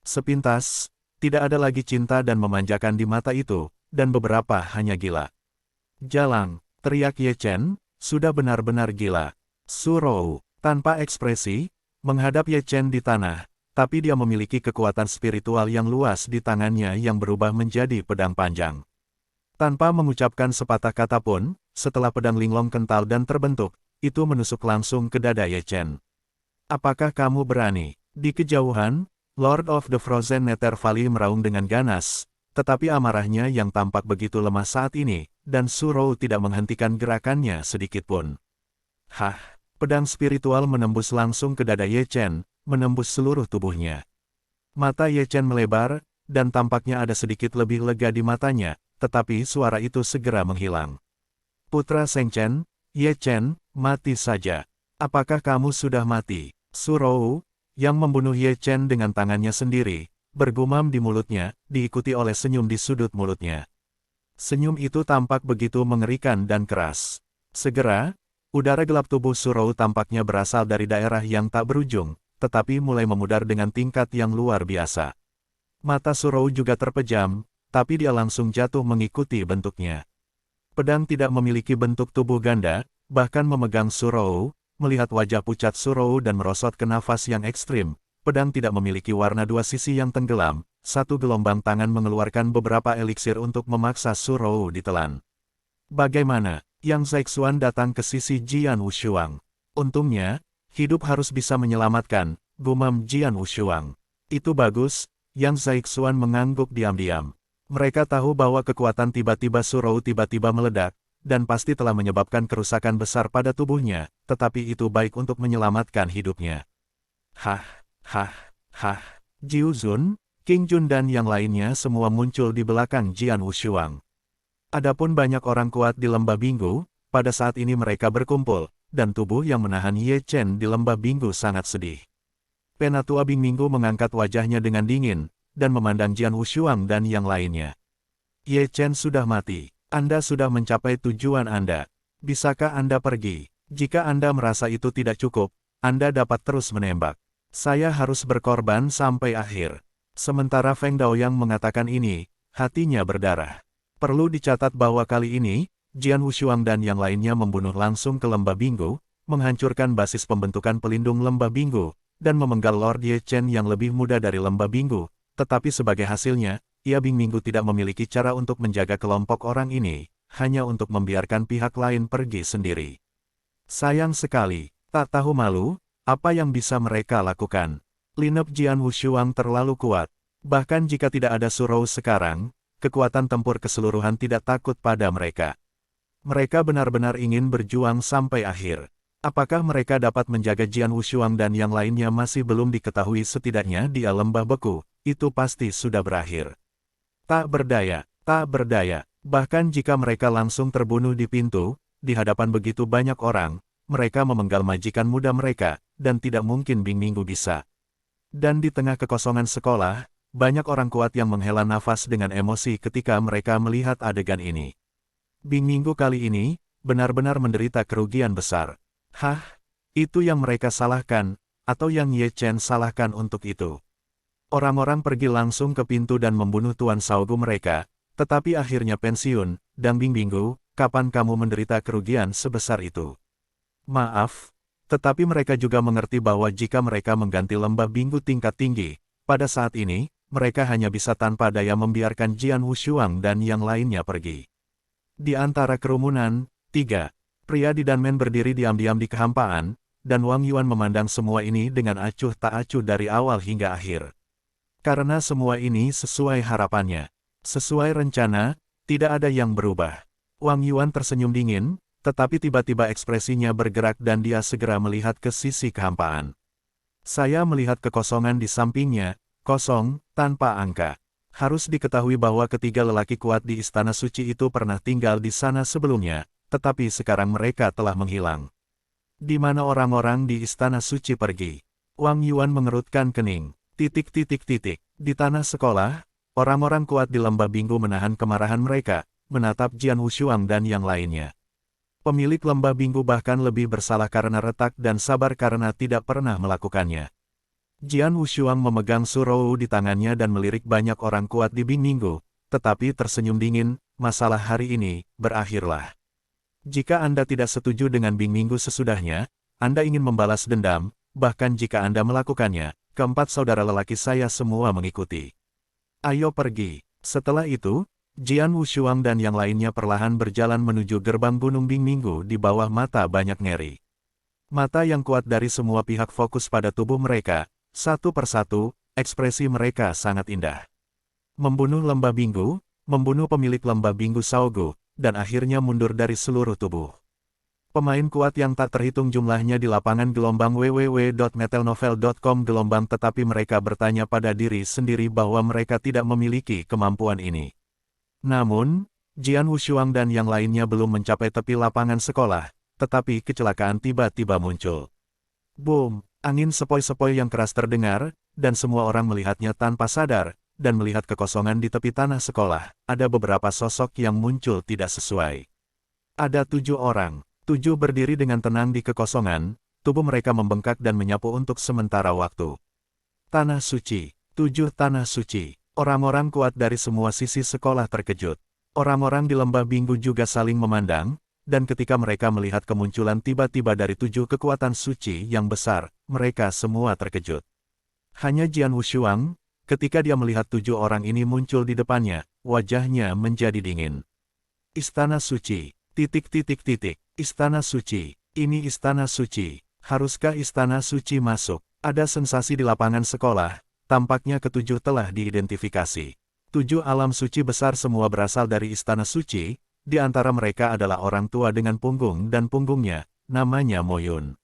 Sepintas, tidak ada lagi cinta dan memanjakan di mata itu, dan beberapa hanya gila. Jalang, teriak Ye Chen, sudah benar-benar gila. Su Rou, tanpa ekspresi, menghadap Ye Chen di tanah, tapi dia memiliki kekuatan spiritual yang luas di tangannya yang berubah menjadi pedang panjang. Tanpa mengucapkan sepatah kata pun, setelah pedang linglong kental dan terbentuk, itu menusuk langsung ke dada Ye Chen. Apakah kamu berani? Di kejauhan, Lord of the Frozen Nether Valley meraung dengan ganas, tetapi amarahnya yang tampak begitu lemah saat ini, dan Su Rou tidak menghentikan gerakannya sedikitpun. Hah, pedang spiritual menembus langsung ke dada Ye Chen, menembus seluruh tubuhnya. Mata Ye Chen melebar, dan tampaknya ada sedikit lebih lega di matanya, tetapi suara itu segera menghilang. Putra Seng Chen, Ye Chen, mati saja. Apakah kamu sudah mati? Su Rou, yang membunuh Ye Chen dengan tangannya sendiri, bergumam di mulutnya, diikuti oleh senyum di sudut mulutnya. Senyum itu tampak begitu mengerikan dan keras. Segera, udara gelap tubuh Su Rou tampaknya berasal dari daerah yang tak berujung, tetapi mulai memudar dengan tingkat yang luar biasa. Mata Su Rou juga terpejam, tapi dia langsung jatuh mengikuti bentuknya. Pedang tidak memiliki bentuk tubuh ganda, bahkan memegang Su Rou, melihat wajah pucat Su Rou dan merosot ke nafas yang ekstrim, pedang tidak memiliki warna dua sisi yang tenggelam, satu gelombang tangan mengeluarkan beberapa eliksir untuk memaksa Su Rou ditelan. Bagaimana? Yang Zhaixuan datang ke sisi Jian Wushuang. Untungnya, hidup harus bisa menyelamatkan, gumam Jian Wushuang. Itu bagus, Yang Zhaixuan mengangguk diam-diam. Mereka tahu bahwa kekuatan tiba-tiba Su Rou tiba-tiba meledak, dan pasti telah menyebabkan kerusakan besar pada tubuhnya, tetapi itu baik untuk menyelamatkan hidupnya. Hah, hah, hah. Jiu Zun, King Jun dan yang lainnya semua muncul di belakang Jian Wushuang. Adapun banyak orang kuat di Lembah Binggu, pada saat ini mereka berkumpul, dan tubuh yang menahan Ye Chen di Lembah Binggu sangat sedih. Penatua Bing Minggu mengangkat wajahnya dengan dingin, dan memandang Jian Wushuang dan yang lainnya. Ye Chen sudah mati. Anda sudah mencapai tujuan Anda. Bisakah Anda pergi? Jika Anda merasa itu tidak cukup, Anda dapat terus menembak. Saya harus berkorban sampai akhir. Sementara Feng Daoyang mengatakan ini, hatinya berdarah. Perlu dicatat bahwa kali ini, Jian Wushuang dan yang lainnya membunuh langsung ke Lembah Binggu, menghancurkan basis pembentukan pelindung Lembah Binggu, dan memenggal Lord Ye Chen yang lebih muda dari Lembah Binggu. Tetapi sebagai hasilnya, Bing Minggu tidak memiliki cara untuk menjaga kelompok orang ini, hanya untuk membiarkan pihak lain pergi sendiri. Sayang sekali, tak tahu malu, apa yang bisa mereka lakukan. Lineup Jian Wushuang terlalu kuat. Bahkan jika tidak ada Su Rou sekarang, kekuatan tempur keseluruhan tidak takut pada mereka. Mereka benar-benar ingin berjuang sampai akhir. Apakah mereka dapat menjaga Jian Wushuang dan yang lainnya masih belum diketahui, setidaknya di Lembah Beku, itu pasti sudah berakhir. Tak berdaya, bahkan jika mereka langsung terbunuh di pintu, di hadapan begitu banyak orang, mereka memenggal majikan muda mereka, dan tidak mungkin Bing Minggu bisa. Dan di tengah kekosongan sekolah, banyak orang kuat yang menghela nafas dengan emosi ketika mereka melihat adegan ini. Bing Minggu kali ini, benar-benar menderita kerugian besar. Hah? Itu yang mereka salahkan, atau yang Ye Chen salahkan untuk itu? Orang-orang pergi langsung ke pintu dan membunuh Tuan Saogu mereka, tetapi akhirnya pensiun, dan Bing Minggu, kapan kamu menderita kerugian sebesar itu? Maaf, tetapi mereka juga mengerti bahwa jika mereka mengganti lembah Binggu tingkat tinggi, pada saat ini, mereka hanya bisa tanpa daya membiarkan Jian Wushuang dan yang lainnya pergi. Di antara kerumunan, 3 pria di Danmen berdiri diam-diam di kehampaan, dan Wang Yuan memandang semua ini dengan acuh tak acuh dari awal hingga akhir. Karena semua ini sesuai harapannya. Sesuai rencana, tidak ada yang berubah. Wang Yuan tersenyum dingin, tetapi tiba-tiba ekspresinya bergerak dan dia segera melihat ke sisi kehampaan. Saya melihat kekosongan di sampingnya, kosong, tanpa angka. Harus diketahui bahwa ketiga lelaki kuat di Istana Suci itu pernah tinggal di sana sebelumnya, tetapi sekarang mereka telah menghilang. Di mana orang-orang di Istana Suci pergi? Wang Yuan mengerutkan kening. Di tanah sekolah, orang-orang kuat di lembah Binggu menahan kemarahan mereka, menatap Jian Wushuang dan yang lainnya. Pemilik lembah Binggu bahkan lebih bersalah karena retak dan sabar karena tidak pernah melakukannya. Jian Wushuang memegang surou di tangannya dan melirik banyak orang kuat di Bing Minggu, tetapi tersenyum dingin, masalah hari ini, berakhirlah. Jika Anda tidak setuju dengan Bing Minggu sesudahnya, Anda ingin membalas dendam, bahkan jika Anda melakukannya, keempat saudara lelaki saya semua mengikuti. Ayo pergi. Setelah itu, Jian Wushuang dan yang lainnya perlahan berjalan menuju gerbang Gunung Bing Minggu di bawah mata banyak ngeri. Mata yang kuat dari semua pihak fokus pada tubuh mereka, satu persatu, ekspresi mereka sangat indah. Membunuh lembah Binggu, membunuh pemilik lembah Binggu Saogu, dan akhirnya mundur dari seluruh tubuh. Pemain kuat yang tak terhitung jumlahnya di lapangan gelombang www.metalnovel.com gelombang tetapi mereka bertanya pada diri sendiri bahwa mereka tidak memiliki kemampuan ini. Namun, Jian Wushuang dan yang lainnya belum mencapai tepi lapangan sekolah, tetapi kecelakaan tiba-tiba muncul. Boom! Angin sepoi-sepoi yang keras terdengar, dan semua orang melihatnya tanpa sadar, dan melihat kekosongan di tepi tanah sekolah, ada beberapa sosok yang muncul tidak sesuai. Ada 7 orang. 7 berdiri dengan tenang di kekosongan, tubuh mereka membengkak dan menyapu untuk sementara waktu. Tanah suci. 7 tanah suci. Orang-orang kuat dari semua sisi sekolah terkejut. Orang-orang di lembah Binggu juga saling memandang, dan ketika mereka melihat kemunculan tiba-tiba dari 7 kekuatan suci yang besar, mereka semua terkejut. Hanya Jian Wushuang, ketika dia melihat 7 orang ini muncul di depannya, wajahnya menjadi dingin. Istana Suci. Istana Suci. Ini Istana Suci. Haruskah Istana Suci masuk? Ada sensasi di lapangan sekolah, tampaknya ketujuh telah diidentifikasi. 7 alam suci besar semua berasal dari Istana Suci, di antara mereka adalah orang tua dengan punggung dan punggungnya, namanya Mo Yun.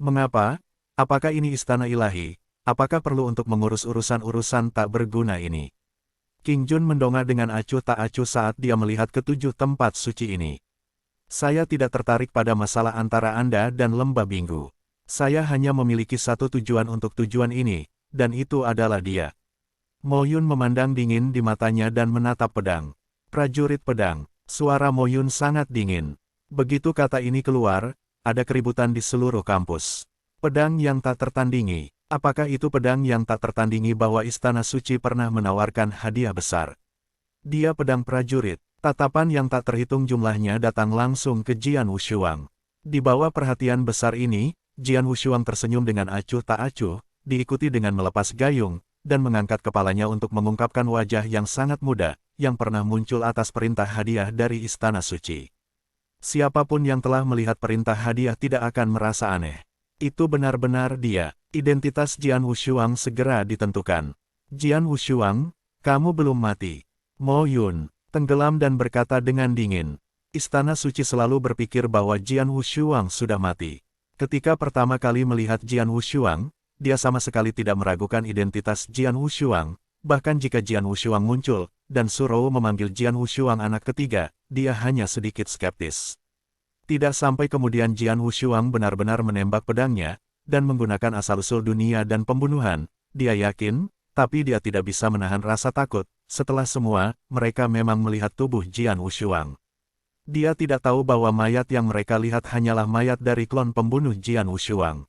Mengapa? Apakah ini istana ilahi? Apakah perlu untuk mengurus urusan-urusan tak berguna ini? King Jun mendongak dengan acuh tak acuh saat dia melihat ketujuh tempat suci ini. Saya tidak tertarik pada masalah antara Anda dan lembah Binggu. Saya hanya memiliki satu tujuan untuk tujuan ini, dan itu adalah dia. Mo Yun memandang dingin di matanya dan menatap pedang. Prajurit pedang. Suara Mo Yun sangat dingin. Begitu kata ini keluar, ada keributan di seluruh kampus. Pedang yang tak tertandingi. Apakah itu pedang yang tak tertandingi bahwa Istana Suci pernah menawarkan hadiah besar? Dia pedang prajurit. Tatapan yang tak terhitung jumlahnya datang langsung ke Jian Wushuang. Di bawah perhatian besar ini, Jian Wushuang tersenyum dengan acuh tak acuh, diikuti dengan melepas gayung, dan mengangkat kepalanya untuk mengungkapkan wajah yang sangat muda, yang pernah muncul atas perintah hadiah dari Istana Suci. Siapapun yang telah melihat perintah hadiah tidak akan merasa aneh. Itu benar-benar dia. Identitas Jian Wushuang segera ditentukan. Jian Wushuang, kamu belum mati. Mo Yun tenggelam dan berkata dengan dingin. Istana Suci selalu berpikir bahwa Jian Wushuang sudah mati. Ketika pertama kali melihat Jian Wushuang, dia sama sekali tidak meragukan identitas Jian Wushuang, bahkan jika Jian Wushuang muncul, dan Surou memanggil Jian Wushuang anak ketiga, dia hanya sedikit skeptis. Tidak sampai kemudian Jian Wushuang benar-benar menembak pedangnya, dan menggunakan asal-usul dunia dan pembunuhan, dia yakin, tapi dia tidak bisa menahan rasa takut. Setelah semua, mereka memang melihat tubuh Jian Wushuang. Dia tidak tahu bahwa mayat yang mereka lihat hanyalah mayat dari klon pembunuh Jian Wushuang.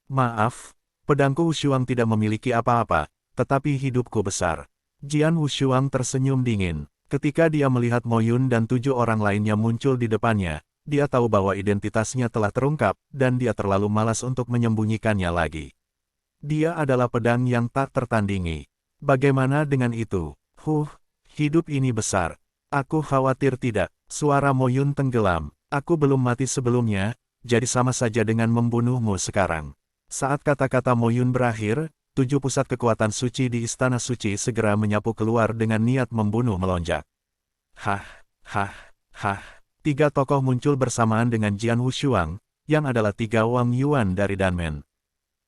Maaf, pedangku Wushuang tidak memiliki apa-apa, tetapi hidupku besar. Jian Wushuang tersenyum dingin. Ketika dia melihat Mo Yun dan 7 orang lainnya muncul di depannya, dia tahu bahwa identitasnya telah terungkap, dan dia terlalu malas untuk menyembunyikannya lagi. Dia adalah pedang yang tak tertandingi. Bagaimana dengan itu? Hidup ini besar. Aku khawatir tidak. Suara Mo Yun tenggelam. Aku belum mati sebelumnya, jadi sama saja dengan membunuhmu sekarang. Saat kata-kata Mo Yun berakhir, 7 pusat kekuatan suci di Istana Suci segera menyapu keluar dengan niat membunuh melonjak. Hah. 3 tokoh muncul bersamaan dengan Jian Wushuang, yang adalah 3 Wang Yuan dari Danmen.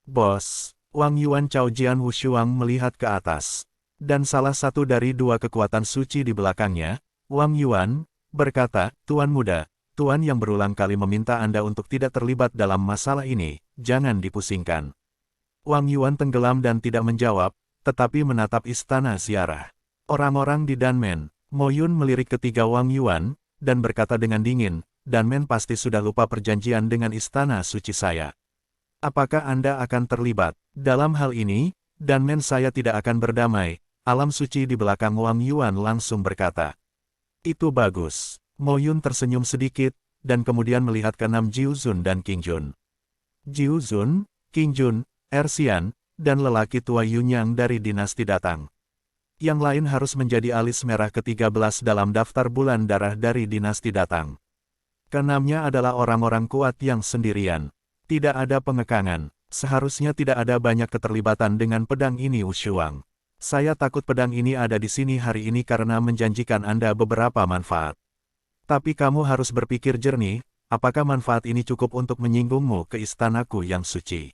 Bos, Wang Yuan Cao Jian Wushuang melihat ke atas. Dan salah satu dari 2 kekuatan suci di belakangnya, Wang Yuan, berkata, Tuan muda, Tuan yang berulang kali meminta Anda untuk tidak terlibat dalam masalah ini, jangan dipusingkan. Wang Yuan tenggelam dan tidak menjawab, tetapi menatap istana ziarah. Orang-orang di Danmen, Mo Yun melirik ketiga Wang Yuan, dan berkata dengan dingin, Danmen pasti sudah lupa perjanjian dengan istana suci saya. Apakah Anda akan terlibat? Dalam hal ini, Danmen saya tidak akan berdamai. Alam suci di belakang Wang Yuan langsung berkata. Itu bagus. Mo Yun tersenyum sedikit, dan kemudian melihat ke 6 Jiu Zun dan King Jun. Jiu Zun, King Jun, Ersian, dan lelaki tua Yunyang dari dinasti datang. Yang lain harus menjadi alis merah ke-13 dalam daftar bulan darah dari dinasti datang. Keenamnya adalah orang-orang kuat yang sendirian. Tidak ada pengekangan. Seharusnya tidak ada banyak keterlibatan dengan pedang ini Wushuang. Saya takut pedang ini ada di sini hari ini karena menjanjikan Anda beberapa manfaat. Tapi kamu harus berpikir jernih, apakah manfaat ini cukup untuk menyinggungmu ke istanaku yang suci?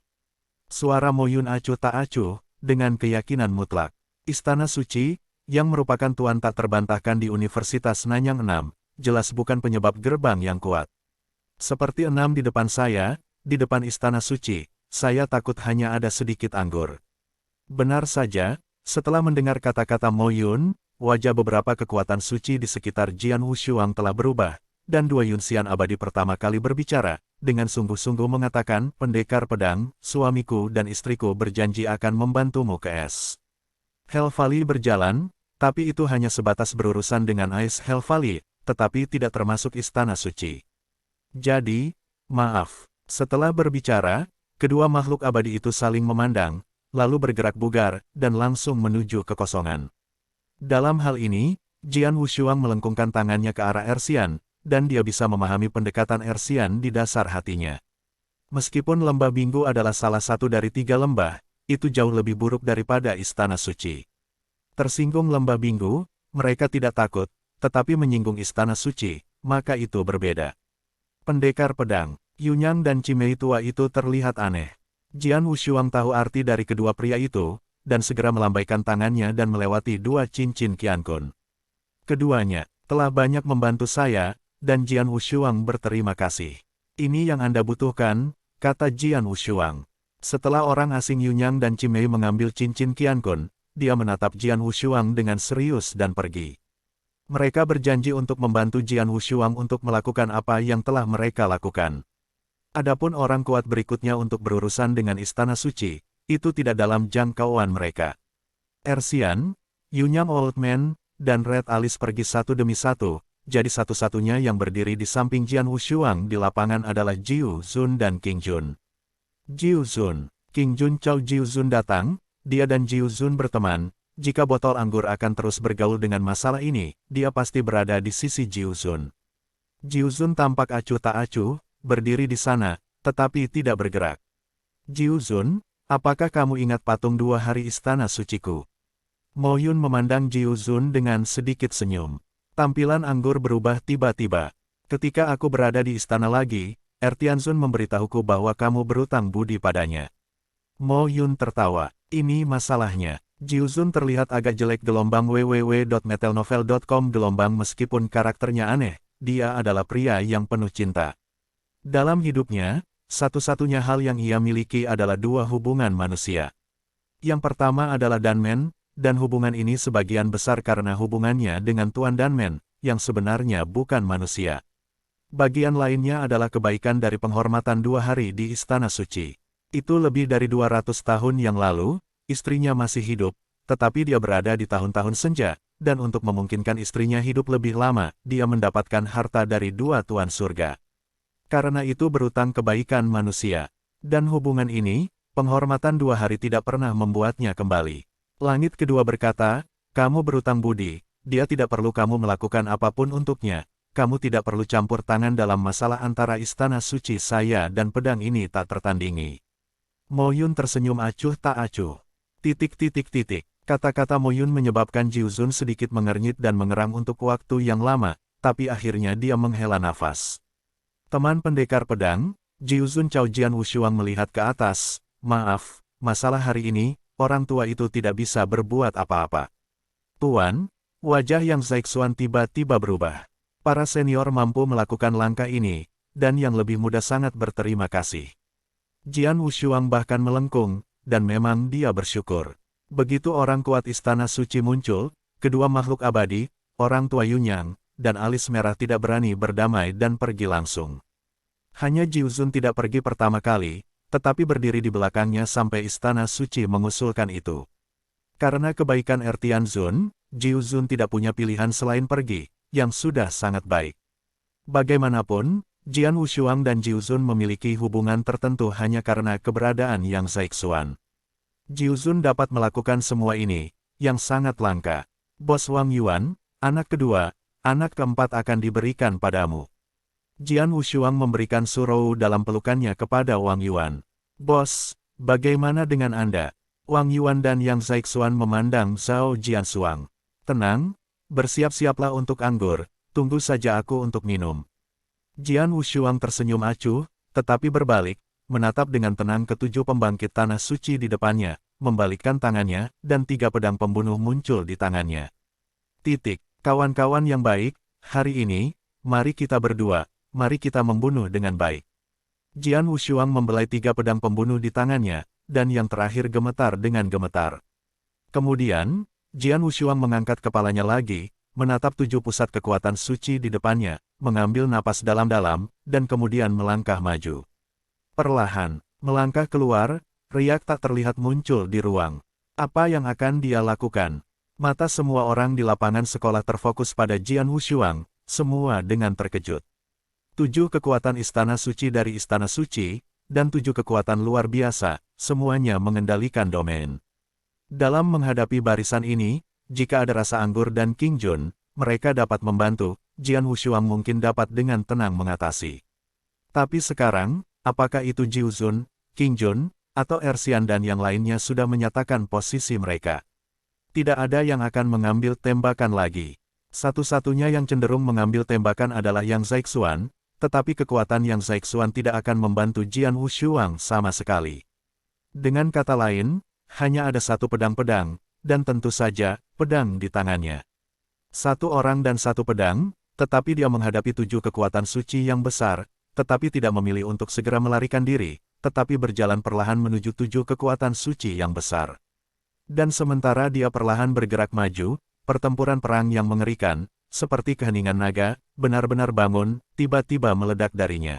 Suara Mo Yun acuh tak acuh, dengan keyakinan mutlak. Istana suci, yang merupakan tuan tak terbantahkan di Universitas Nanyang 6, jelas bukan penyebab gerbang yang kuat. Seperti 6 di depan saya, di depan istana suci, saya takut hanya ada sedikit anggur. Benar saja, setelah mendengar kata-kata Mo Yun, wajah beberapa kekuatan suci di sekitar Jian Wushuang telah berubah, dan 2 Yunxian abadi pertama kali berbicara, dengan sungguh-sungguh mengatakan, pendekar pedang, suamiku dan istriku berjanji akan membantumu ke es Hell Valley berjalan, tapi itu hanya sebatas berurusan dengan Ice Hell Valley, tetapi tidak termasuk istana suci. Jadi, maaf, setelah berbicara, kedua makhluk abadi itu saling memandang, lalu bergerak bugar, dan langsung menuju kekosongan. Dalam hal ini, Jian Wushuang melengkungkan tangannya ke arah Ersian, dan dia bisa memahami pendekatan Ersian di dasar hatinya. Meskipun lembah Binggu adalah salah satu dari 3 lembah, itu jauh lebih buruk daripada istana suci. Tersinggung lembah Binggu, mereka tidak takut, tetapi menyinggung istana suci, maka itu berbeda. Pendekar pedang, Yunyang dan Cimei tua itu terlihat aneh. Jian Wushuang tahu arti dari kedua pria itu, dan segera melambaikan tangannya dan melewati 2 cincin Qiankun. Keduanya telah banyak membantu saya, dan Jian Wushuang berterima kasih. Ini yang Anda butuhkan, kata Jian Wushuang. Setelah orang asing Yunyang dan Cimei mengambil cincin Qiankun, dia menatap Jian Wushuang dengan serius dan pergi. Mereka berjanji untuk membantu Jian Wushuang untuk melakukan apa yang telah mereka lakukan. Adapun orang kuat berikutnya untuk berurusan dengan istana suci, itu tidak dalam jangkauan mereka. Ersian, Yunyang Old Man, dan Red Alice pergi satu demi satu, jadi satu-satunya yang berdiri di samping Jian Wushuang di lapangan adalah Jiu Zun dan King Jun. Jiu Zun, King Jun Cao Jiu Zun datang, dia dan Jiu Zun berteman, jika botol anggur akan terus bergaul dengan masalah ini, dia pasti berada di sisi Jiu Zun. Jiu Zun tampak acuh tak acuh, berdiri di sana, tetapi tidak bergerak. Jiu Zun, apakah kamu ingat patung 2 hari istana suciku? Mo Yun memandang Jiu Zun dengan sedikit senyum. Tampilan anggur berubah tiba-tiba. Ketika aku berada di istana lagi, Ertianzun memberitahuku bahwa kamu berutang budi padanya. Mo Yun tertawa. Ini masalahnya. Jiu Zun terlihat agak jelek gelombang www.metelnovel.com gelombang meskipun karakternya aneh, dia adalah pria yang penuh cinta. Dalam hidupnya, satu-satunya hal yang ia miliki adalah dua hubungan manusia. Yang pertama adalah Dunman, dan hubungan ini sebagian besar karena hubungannya dengan Tuan Dunman, yang sebenarnya bukan manusia. Bagian lainnya adalah kebaikan dari penghormatan 2 hari di Istana Suci. Itu lebih dari 200 tahun yang lalu, istrinya masih hidup, tetapi dia berada di tahun-tahun senja, dan untuk memungkinkan istrinya hidup lebih lama, dia mendapatkan harta dari 2 Tuan Surga. Karena itu berutang kebaikan manusia. Dan hubungan ini, penghormatan 2 hari tidak pernah membuatnya kembali. Langit kedua berkata, kamu berutang budi, dia tidak perlu kamu melakukan apapun untuknya. Kamu tidak perlu campur tangan dalam masalah antara Istana Suci saya dan pedang ini tak tertandingi. Mo Yun tersenyum acuh tak acuh. Kata-kata Mo Yun menyebabkan Jiu Zun sedikit mengernyit dan mengerang untuk waktu yang lama, tapi akhirnya dia menghela nafas. Teman pendekar pedang, Jiu Zun Cao Jian Wushuang melihat ke atas. Maaf, masalah hari ini, orang tua itu tidak bisa berbuat apa-apa. Tuan, wajah yang Zaixuan tiba-tiba berubah. Para senior mampu melakukan langkah ini, dan yang lebih muda sangat berterima kasih. Jian Wushuang bahkan melengkung, dan memang dia bersyukur. Begitu orang kuat Istana Suci muncul, kedua makhluk abadi, orang tua Yunyang, dan alis merah tidak berani berdamai dan pergi langsung. Hanya Jiu Zun tidak pergi pertama kali, tetapi berdiri di belakangnya sampai Istana Suci mengusulkan itu. Karena kebaikan Ertian Zun, Jiu Zun tidak punya pilihan selain pergi, yang sudah sangat baik. Bagaimanapun, Jian Wushuang dan Jiu Zun memiliki hubungan tertentu hanya karena keberadaan Yang Zaixuan. Jiu Zun dapat melakukan semua ini, yang sangat langka. Bos Wang Yuan, anak kedua, anak keempat akan diberikan padamu. Jian Wushuang memberikan surau dalam pelukannya kepada Wang Yuan. Bos, bagaimana dengan Anda? Wang Yuan dan Yang Zaixuan memandang Zhao Jianshuang. Tenang, bersiap-siaplah untuk anggur, tunggu saja aku untuk minum. Jian Wushuang tersenyum acuh, tetapi berbalik, menatap dengan tenang ketujuh pembangkit tanah suci di depannya, membalikkan tangannya, dan 3 pedang pembunuh muncul di tangannya. Kawan-kawan yang baik, hari ini, mari kita berdua, mari kita membunuh dengan baik. Jian Wushuang membelai 3 pedang pembunuh di tangannya, dan yang terakhir gemetar dengan gemetar. Kemudian, Jian Wushuang mengangkat kepalanya lagi, menatap 7 pusat kekuatan suci di depannya, mengambil napas dalam-dalam, dan kemudian melangkah maju. Perlahan, melangkah keluar, riak tak terlihat muncul di ruang. Apa yang akan dia lakukan? Mata semua orang di lapangan sekolah terfokus pada Jian Wushuang, semua dengan terkejut. 7 kekuatan Istana Suci dari Istana Suci, dan 7 kekuatan luar biasa, semuanya mengendalikan domain. Dalam menghadapi barisan ini, jika ada rasa anggur dan King Jun, mereka dapat membantu, Jian Wushuang mungkin dapat dengan tenang mengatasi. Tapi sekarang, apakah itu Jiu Zun, King Jun, atau Ersian dan yang lainnya sudah menyatakan posisi mereka? Tidak ada yang akan mengambil tembakan lagi. Satu-satunya yang cenderung mengambil tembakan adalah Yang Zaixuan, tetapi kekuatan Yang Zaixuan tidak akan membantu Jian Wushuang sama sekali. Dengan kata lain, hanya ada 1 pedang-pedang, dan tentu saja, pedang di tangannya. 1 orang dan 1 pedang, tetapi dia menghadapi 7 kekuatan suci yang besar, tetapi tidak memilih untuk segera melarikan diri, tetapi berjalan perlahan menuju 7 kekuatan suci yang besar. Dan sementara dia perlahan bergerak maju, pertempuran perang yang mengerikan, seperti keheningan naga, benar-benar bangun, tiba-tiba meledak darinya.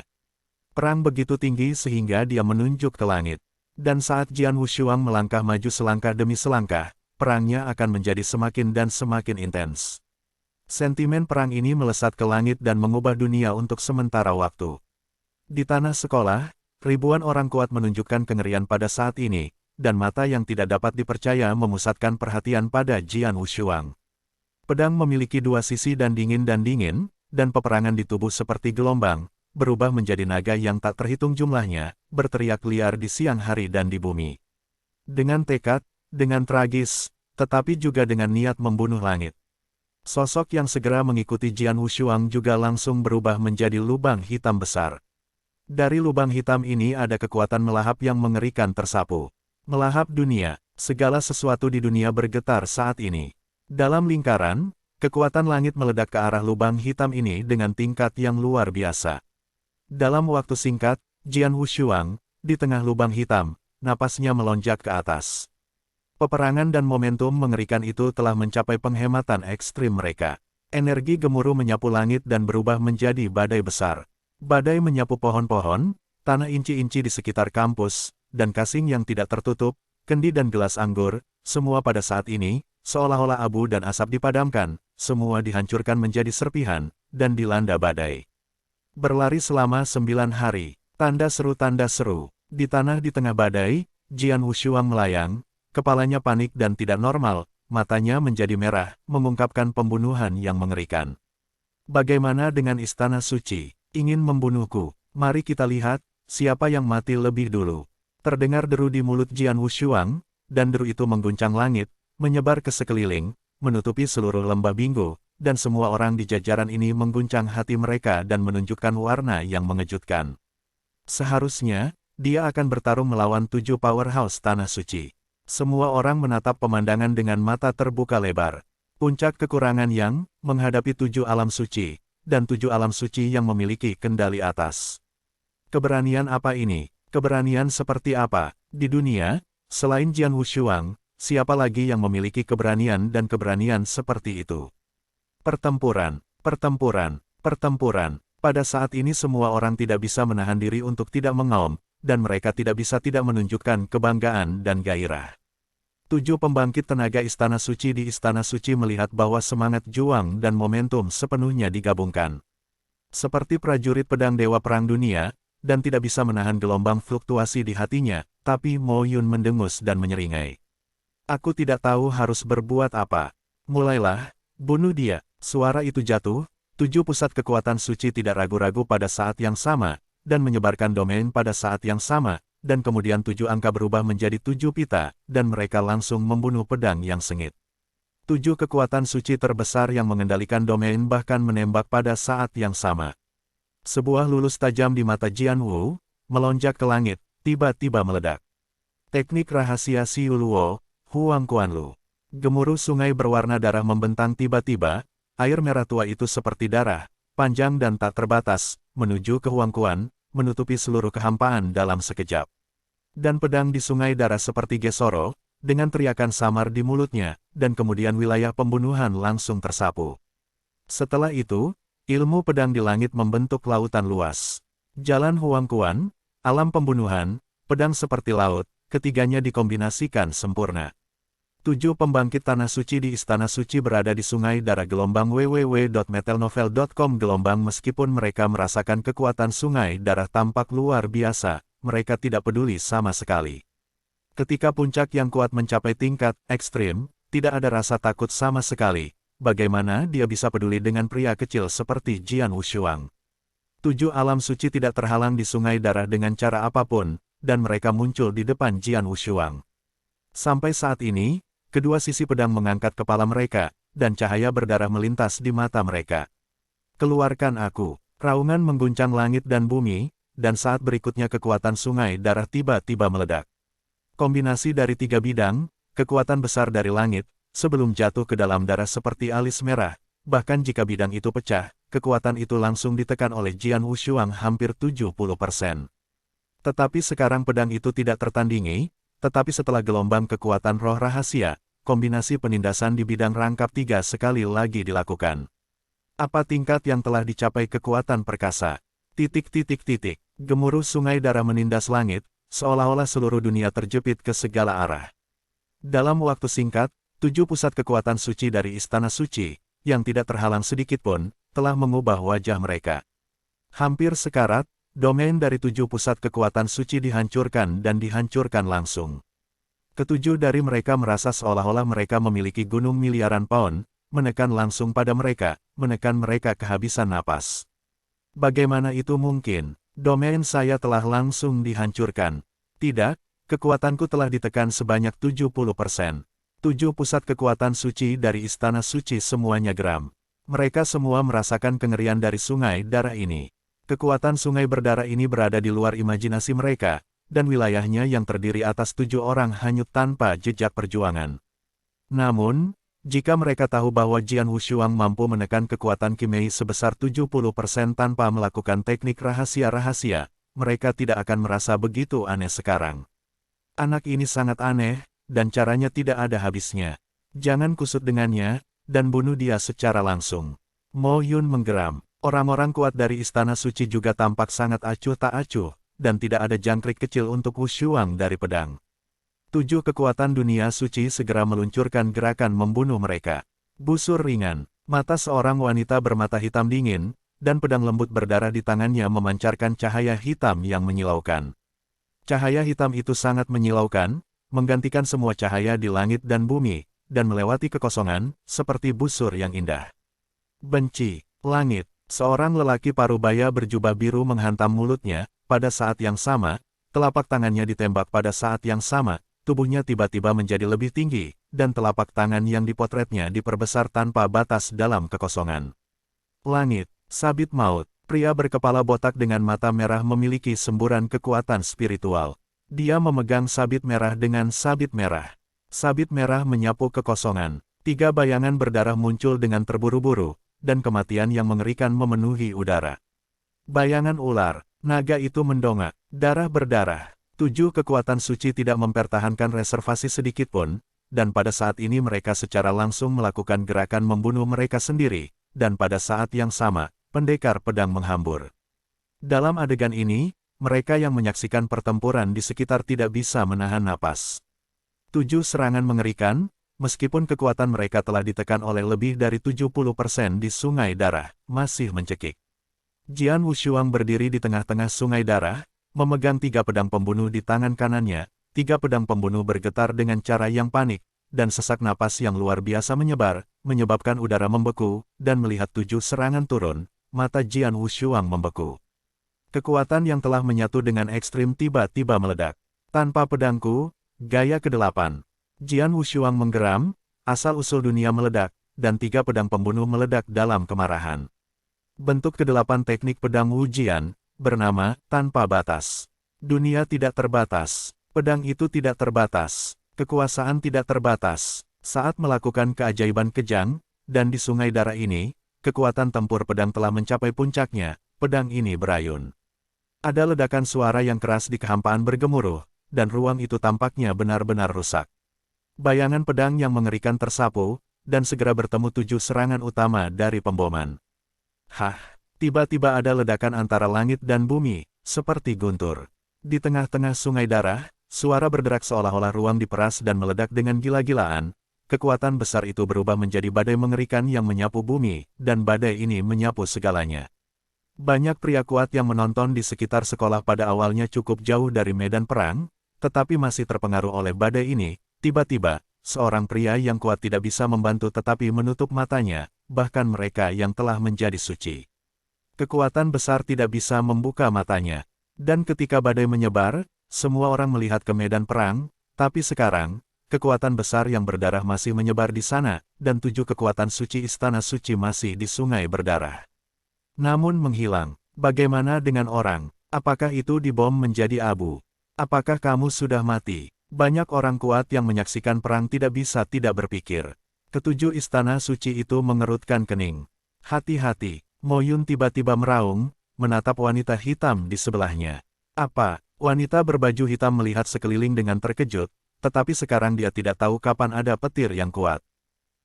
Perang begitu tinggi sehingga dia menunjuk ke langit. Dan saat Jian Wushuang melangkah maju selangkah demi selangkah, perangnya akan menjadi semakin dan semakin intens. Sentimen perang ini melesat ke langit dan mengubah dunia untuk sementara waktu. Di tanah sekolah, ribuan orang kuat menunjukkan kengerian pada saat ini, dan mata yang tidak dapat dipercaya memusatkan perhatian pada Jian Wushuang. Pedang memiliki 2 sisi dan dingin, dan peperangan di tubuh seperti gelombang, berubah menjadi naga yang tak terhitung jumlahnya, berteriak liar di siang hari dan di bumi. Dengan tekad, dengan tragis, tetapi juga dengan niat membunuh langit. Sosok yang segera mengikuti Jian Wushuang juga langsung berubah menjadi lubang hitam besar. Dari lubang hitam ini ada kekuatan melahap yang mengerikan tersapu. Melahap dunia, segala sesuatu di dunia bergetar saat ini. Dalam lingkaran, kekuatan langit meledak ke arah lubang hitam ini dengan tingkat yang luar biasa. Dalam waktu singkat, Jian Wushuang, di tengah lubang hitam, napasnya melonjak ke atas. Peperangan dan momentum mengerikan itu telah mencapai penghematan ekstrim mereka. Energi gemuruh menyapu langit dan berubah menjadi badai besar. Badai menyapu pohon-pohon, tanah inci-inci di sekitar kampus, dan kasing yang tidak tertutup, kendi dan gelas anggur, semua pada saat ini, seolah-olah abu dan asap dipadamkan, semua dihancurkan menjadi serpihan, dan dilanda badai. Berlari selama 9 hari, tanda seru, di tanah di tengah badai, Jian Wushuang melayang, kepalanya panik dan tidak normal, matanya menjadi merah, mengungkapkan pembunuhan yang mengerikan. Bagaimana dengan Istana Suci? Ingin membunuhku? Mari kita lihat, siapa yang mati lebih dulu. Terdengar deru di mulut Jian Wushuang, dan deru itu mengguncang langit, menyebar ke sekeliling, menutupi seluruh lembah Binggo, dan semua orang di jajaran ini mengguncang hati mereka dan menunjukkan warna yang mengejutkan. Seharusnya, dia akan bertarung melawan 7 powerhouse Tanah Suci. Semua orang menatap pemandangan dengan mata terbuka lebar. Puncak kekurangan yang menghadapi 7 alam suci, dan 7 alam suci yang memiliki kendali atas. Keberanian apa ini? Keberanian seperti apa? Di dunia, selain Jian Wushuang, siapa lagi yang memiliki keberanian dan keberanian seperti itu? Pertempuran. Pada saat ini semua orang tidak bisa menahan diri untuk tidak mengaum, dan mereka tidak bisa tidak menunjukkan kebanggaan dan gairah. 7 pembangkit tenaga Istana Suci di Istana Suci melihat bahwa semangat juang dan momentum sepenuhnya digabungkan. Seperti prajurit pedang Dewa Perang Dunia, dan tidak bisa menahan gelombang fluktuasi di hatinya, tapi Mo Yun mendengus dan menyeringai. Aku tidak tahu harus berbuat apa. Mulailah, bunuh dia. Suara itu jatuh, 7 pusat kekuatan suci tidak ragu-ragu pada saat yang sama, dan menyebarkan domain pada saat yang sama, dan kemudian 7 angka berubah menjadi 7 pita, dan mereka langsung membunuh pedang yang sengit. 7 kekuatan suci terbesar yang mengendalikan domain bahkan menembak pada saat yang sama. Sebuah lulus tajam di mata Jian Wu, melonjak ke langit, tiba-tiba meledak. Teknik rahasia Xiu Luo, Huang Kuanlu. Gemuruh sungai berwarna darah membentang tiba-tiba, air merah tua itu seperti darah, panjang dan tak terbatas, menuju ke Huang Kuan, menutupi seluruh kehampaan dalam sekejap. Dan pedang di sungai darah seperti Gesoro, dengan teriakan samar di mulutnya, dan kemudian wilayah pembunuhan langsung tersapu. Setelah itu, ilmu pedang di langit membentuk lautan luas. Jalan Huang Kuan, alam pembunuhan, pedang seperti laut, ketiganya dikombinasikan sempurna. 7 pembangkit tanah suci di Istana Suci berada di sungai darah gelombang www.metelnovel.com gelombang meskipun mereka merasakan kekuatan sungai darah tampak luar biasa, mereka tidak peduli sama sekali. Ketika puncak yang kuat mencapai tingkat ekstrim, tidak ada rasa takut sama sekali. Bagaimana dia bisa peduli dengan pria kecil seperti Jian Wushuang? 7 alam suci tidak terhalang di sungai darah dengan cara apapun, dan mereka muncul di depan Jian Wushuang. Sampai saat ini, kedua sisi pedang mengangkat kepala mereka, dan cahaya berdarah melintas di mata mereka. Keluarkan aku. Raungan mengguncang langit dan bumi, dan saat berikutnya kekuatan sungai darah tiba-tiba meledak. Kombinasi dari 3 bidang, kekuatan besar dari langit, sebelum jatuh ke dalam darah seperti alis merah, bahkan jika bidang itu pecah, kekuatan itu langsung ditekan oleh Jian Wushuang hampir 70%. Tetapi sekarang pedang itu tidak tertandingi, tetapi setelah gelombang kekuatan roh rahasia, kombinasi penindasan di bidang rangkap 3 sekali lagi dilakukan. Apa tingkat yang telah dicapai kekuatan perkasa? ... Gemuruh sungai darah menindas langit, seolah-olah seluruh dunia terjepit ke segala arah. Dalam waktu singkat, 7 pusat kekuatan suci dari Istana Suci, yang tidak terhalang sedikitpun, telah mengubah wajah mereka. Hampir sekarat, domain dari 7 pusat kekuatan suci dihancurkan dan dihancurkan langsung. Ketujuh dari mereka merasa seolah-olah mereka memiliki gunung miliaran pound, menekan langsung pada mereka, menekan mereka kehabisan napas. Bagaimana itu mungkin? Domain saya telah langsung dihancurkan. Tidak, kekuatanku telah ditekan sebanyak 70%. 7 pusat kekuatan suci dari Istana Suci semuanya geram. Mereka semua merasakan kengerian dari sungai darah ini. Kekuatan sungai berdarah ini berada di luar imajinasi mereka, dan wilayahnya yang terdiri atas 7 orang hanyut tanpa jejak perjuangan. Namun, jika mereka tahu bahwa Jian Wushuang mampu menekan kekuatan Qimei sebesar 70% tanpa melakukan teknik rahasia-rahasia, mereka tidak akan merasa begitu aneh sekarang. Anak ini sangat aneh, dan caranya tidak ada habisnya. Jangan kusut dengannya, dan bunuh dia secara langsung. Mo Yun menggeram. Orang-orang kuat dari Istana Suci juga tampak sangat acuh tak acuh, dan tidak ada jangkrik kecil untuk Wu Shuang dari pedang. 7 kekuatan dunia suci segera meluncurkan gerakan membunuh mereka. Busur ringan, mata seorang wanita bermata hitam dingin, dan pedang lembut berdarah di tangannya memancarkan cahaya hitam yang menyilaukan. Cahaya hitam itu sangat menyilaukan, menggantikan semua cahaya di langit dan bumi, dan melewati kekosongan, seperti busur yang indah. Benci, langit. Seorang lelaki parubaya berjubah biru menghantam mulutnya, pada saat yang sama, telapak tangannya ditembak pada saat yang sama, tubuhnya tiba-tiba menjadi lebih tinggi, dan telapak tangan yang dipotretnya diperbesar tanpa batas dalam kekosongan. Langit, sabit maut, pria berkepala botak dengan mata merah memiliki semburan kekuatan spiritual. Dia memegang sabit merah dengan sabit merah. Sabit merah menyapu kekosongan. 3 bayangan berdarah muncul dengan terburu-buru, dan kematian yang mengerikan memenuhi udara. Bayangan ular, naga itu mendongak, darah berdarah. 7 kekuatan suci tidak mempertahankan reservasi sedikitpun, dan pada saat ini mereka secara langsung melakukan gerakan membunuh mereka sendiri, dan pada saat yang sama, pendekar pedang menghambur. Dalam adegan ini, mereka yang menyaksikan pertempuran di sekitar tidak bisa menahan napas. 7 serangan mengerikan, meskipun kekuatan mereka telah ditekan oleh lebih dari 70% di sungai darah, masih mencekik. Jian Wushuang berdiri di tengah-tengah sungai darah, memegang 3 pedang pembunuh di tangan kanannya. 3 pedang pembunuh bergetar dengan cara yang panik, dan sesak napas yang luar biasa menyebar, menyebabkan udara membeku, dan melihat 7 serangan turun, mata Jian Wushuang membeku. Kekuatan yang telah menyatu dengan ekstrim tiba-tiba meledak. Tanpa pedangku, gaya ke-8. Jian Wushuang menggeram, asal-usul dunia meledak, dan 3 pedang pembunuh meledak dalam kemarahan. Bentuk ke-8 teknik pedang Wu Jian, bernama Tanpa Batas. Dunia tidak terbatas, pedang itu tidak terbatas, kekuasaan tidak terbatas. Saat melakukan keajaiban kejang, dan di sungai darah ini, kekuatan tempur pedang telah mencapai puncaknya, pedang ini berayun. Ada ledakan suara yang keras di kehampaan bergemuruh, dan ruang itu tampaknya benar-benar rusak. Bayangan pedang yang mengerikan tersapu, dan segera bertemu 7 serangan utama dari pemboman. Hah! Tiba-tiba ada ledakan antara langit dan bumi, seperti guntur. Di tengah-tengah sungai darah, suara berderak seolah-olah ruang diperas dan meledak dengan gila-gilaan. Kekuatan besar itu berubah menjadi badai mengerikan yang menyapu bumi, dan badai ini menyapu segalanya. Banyak pria kuat yang menonton di sekitar sekolah pada awalnya cukup jauh dari medan perang, tetapi masih terpengaruh oleh badai ini. Tiba-tiba, seorang pria yang kuat tidak bisa membantu tetapi menutup matanya, bahkan mereka yang telah menjadi suci. Kekuatan besar tidak bisa membuka matanya. Dan ketika badai menyebar, semua orang melihat ke medan perang, tapi sekarang, kekuatan besar yang berdarah masih menyebar di sana, dan 7 kekuatan suci Istana Suci masih di sungai berdarah. Namun menghilang. Bagaimana dengan orang? Apakah itu dibom menjadi abu? Apakah kamu sudah mati? Banyak orang kuat yang menyaksikan perang tidak bisa tidak berpikir. Ketujuh Istana Suci itu mengerutkan kening. Hati-hati, Mo Yun tiba-tiba meraung, menatap wanita hitam di sebelahnya. Apa? Wanita berbaju hitam melihat sekeliling dengan terkejut, tetapi sekarang dia tidak tahu kapan ada petir yang kuat.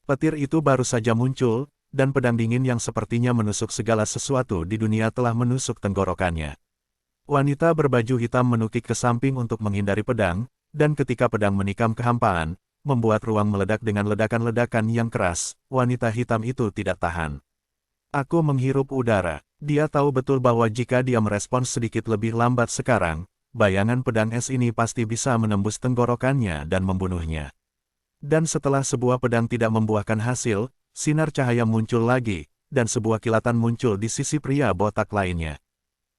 Petir itu baru saja muncul, dan pedang dingin yang sepertinya menusuk segala sesuatu di dunia telah menusuk tenggorokannya. Wanita berbaju hitam menukik ke samping untuk menghindari pedang, dan ketika pedang menikam kehampaan, membuat ruang meledak dengan ledakan-ledakan yang keras, wanita hitam itu tidak tahan. Aku menghirup udara. Dia tahu betul bahwa jika dia merespons sedikit lebih lambat sekarang, bayangan pedang es ini pasti bisa menembus tenggorokannya dan membunuhnya. Dan setelah sebuah pedang tidak membuahkan hasil, sinar cahaya muncul lagi, dan sebuah kilatan muncul di sisi pria botak lainnya.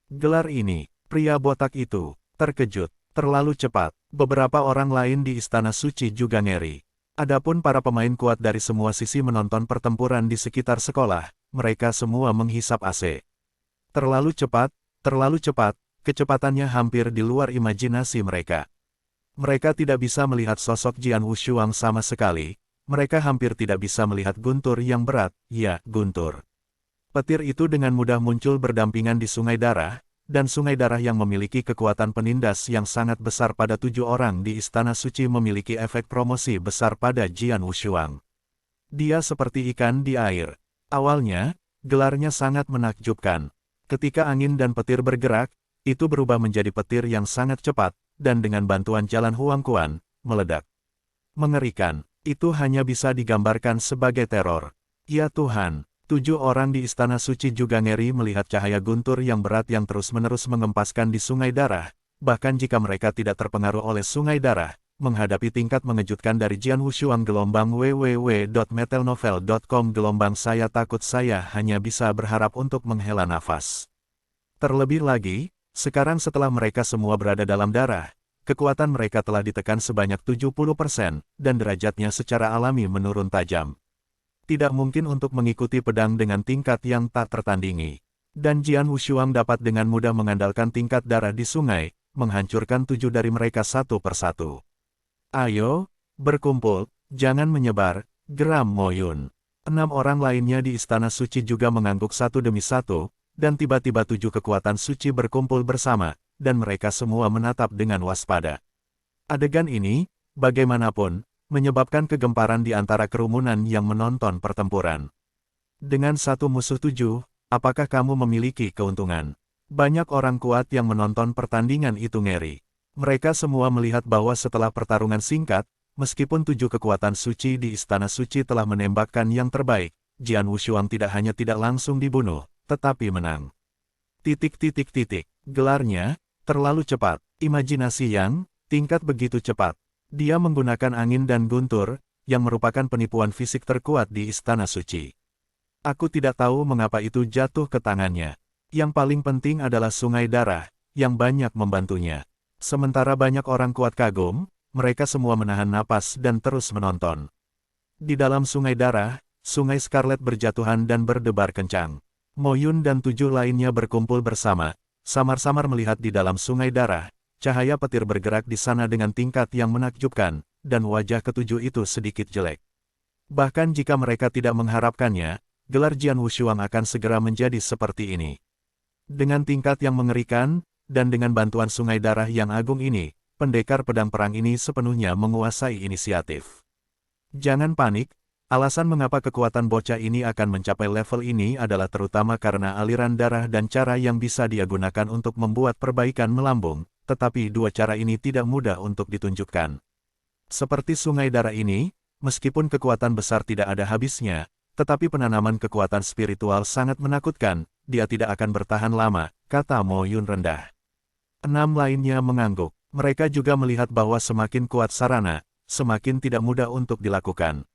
Gelar ini, pria botak itu, terkejut. Terlalu cepat, beberapa orang lain di Istana Suci juga ngeri. Adapun para pemain kuat dari semua sisi menonton pertempuran di sekitar sekolah, mereka semua menghisap AC. Terlalu cepat, kecepatannya hampir di luar imajinasi mereka. Mereka tidak bisa melihat sosok Jian Wushuang sama sekali, mereka hampir tidak bisa melihat guntur yang berat, ya, guntur. Petir itu dengan mudah muncul berdampingan di sungai darah, dan sungai darah yang memiliki kekuatan penindas yang sangat besar pada 7 orang di Istana Suci memiliki efek promosi besar pada Jian Wushuang. Dia seperti ikan di air. Awalnya, gelarnya sangat menakjubkan. Ketika angin dan petir bergerak, itu berubah menjadi petir yang sangat cepat, dan dengan bantuan jalan Huangquan, meledak. Mengerikan, itu hanya bisa digambarkan sebagai teror. Ya Tuhan, 7 orang di Istana Suci juga ngeri melihat cahaya guntur yang berat yang terus-menerus mengempaskan di sungai darah, bahkan jika mereka tidak terpengaruh oleh sungai darah, menghadapi tingkat mengejutkan dari Jian Wushuang gelombang www.metelnovel.com gelombang saya takut saya hanya bisa berharap untuk menghela nafas. Terlebih lagi, sekarang setelah mereka semua berada dalam darah, kekuatan mereka telah ditekan sebanyak 70%, dan derajatnya secara alami menurun tajam. Tidak mungkin untuk mengikuti pedang dengan tingkat yang tak tertandingi. Dan Jian Wushuang dapat dengan mudah mengandalkan tingkat darah di sungai, menghancurkan 7 dari mereka satu persatu. Ayo, berkumpul, jangan menyebar, geram Mo Yun. 6 orang lainnya di Istana Suci juga mengangguk satu demi satu, dan tiba-tiba 7 kekuatan suci berkumpul bersama, dan mereka semua menatap dengan waspada. Adegan ini, bagaimanapun, menyebabkan kegemparan di antara kerumunan yang menonton pertempuran. Dengan satu musuh 7, apakah kamu memiliki keuntungan? Banyak orang kuat yang menonton pertandingan itu ngeri. Mereka semua melihat bahwa setelah pertarungan singkat, meskipun 7 kekuatan suci di Istana Suci telah menembakkan yang terbaik, Jian Wushuang tidak hanya tidak langsung dibunuh, tetapi menang. Gelarnya, terlalu cepat. Imajinasi yang, tingkat begitu cepat. Dia menggunakan angin dan guntur, yang merupakan penipuan fisik terkuat di Istana Suci. Aku tidak tahu mengapa itu jatuh ke tangannya. Yang paling penting adalah sungai darah, yang banyak membantunya. Sementara banyak orang kuat kagum, mereka semua menahan napas dan terus menonton. Di dalam sungai darah, sungai Scarlet berjatuhan dan berdebar kencang. Mo Yun dan 7 lainnya berkumpul bersama, samar-samar melihat di dalam sungai darah, cahaya petir bergerak di sana dengan tingkat yang menakjubkan, dan wajah ketujuh itu sedikit jelek. Bahkan jika mereka tidak mengharapkannya, gelar Jian Wushuang akan segera menjadi seperti ini. Dengan tingkat yang mengerikan, dan dengan bantuan sungai darah yang agung ini, pendekar pedang perang ini sepenuhnya menguasai inisiatif. Jangan panik, alasan mengapa kekuatan bocah ini akan mencapai level ini adalah terutama karena aliran darah dan cara yang bisa dia gunakan untuk membuat perbaikan melambung, tetapi 2 cara ini tidak mudah untuk ditunjukkan. Seperti sungai darah ini, meskipun kekuatan besar tidak ada habisnya, tetapi penanaman kekuatan spiritual sangat menakutkan, dia tidak akan bertahan lama, kata Mo Yun rendah. 6 lainnya mengangguk. Mereka juga melihat bahwa semakin kuat sarana, semakin tidak mudah untuk dilakukan.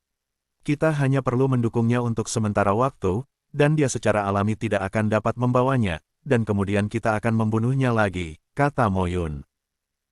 Kita hanya perlu mendukungnya untuk sementara waktu, dan dia secara alami tidak akan dapat membawanya, dan kemudian kita akan membunuhnya lagi, kata Mo Yun.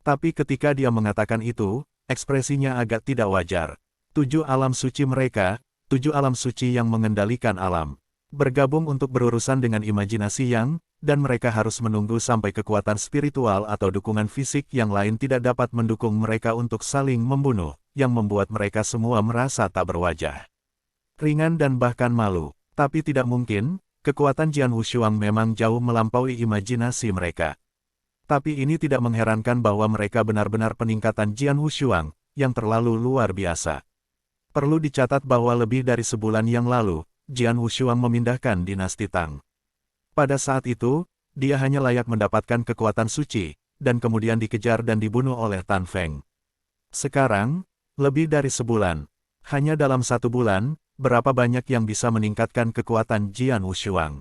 Tapi ketika dia mengatakan itu, ekspresinya agak tidak wajar. 7 alam suci mereka, 7 alam suci yang mengendalikan alam, bergabung untuk berurusan dengan imajinasi yang, dan mereka harus menunggu sampai kekuatan spiritual atau dukungan fisik yang lain tidak dapat mendukung mereka untuk saling membunuh, yang membuat mereka semua merasa tak berwajah. Ringan dan bahkan malu, tapi tidak mungkin, kekuatan Jian Wushuang memang jauh melampaui imajinasi mereka. Tapi ini tidak mengherankan bahwa mereka benar-benar peningkatan Jian Wushuang, yang terlalu luar biasa. Perlu dicatat bahwa lebih dari sebulan yang lalu, Jian Wushuang memindahkan dinasti Tang. Pada saat itu, dia hanya layak mendapatkan kekuatan suci, dan kemudian dikejar dan dibunuh oleh Tan Feng. Sekarang, lebih dari sebulan, hanya dalam 1 bulan, berapa banyak yang bisa meningkatkan kekuatan Jian Wushuang.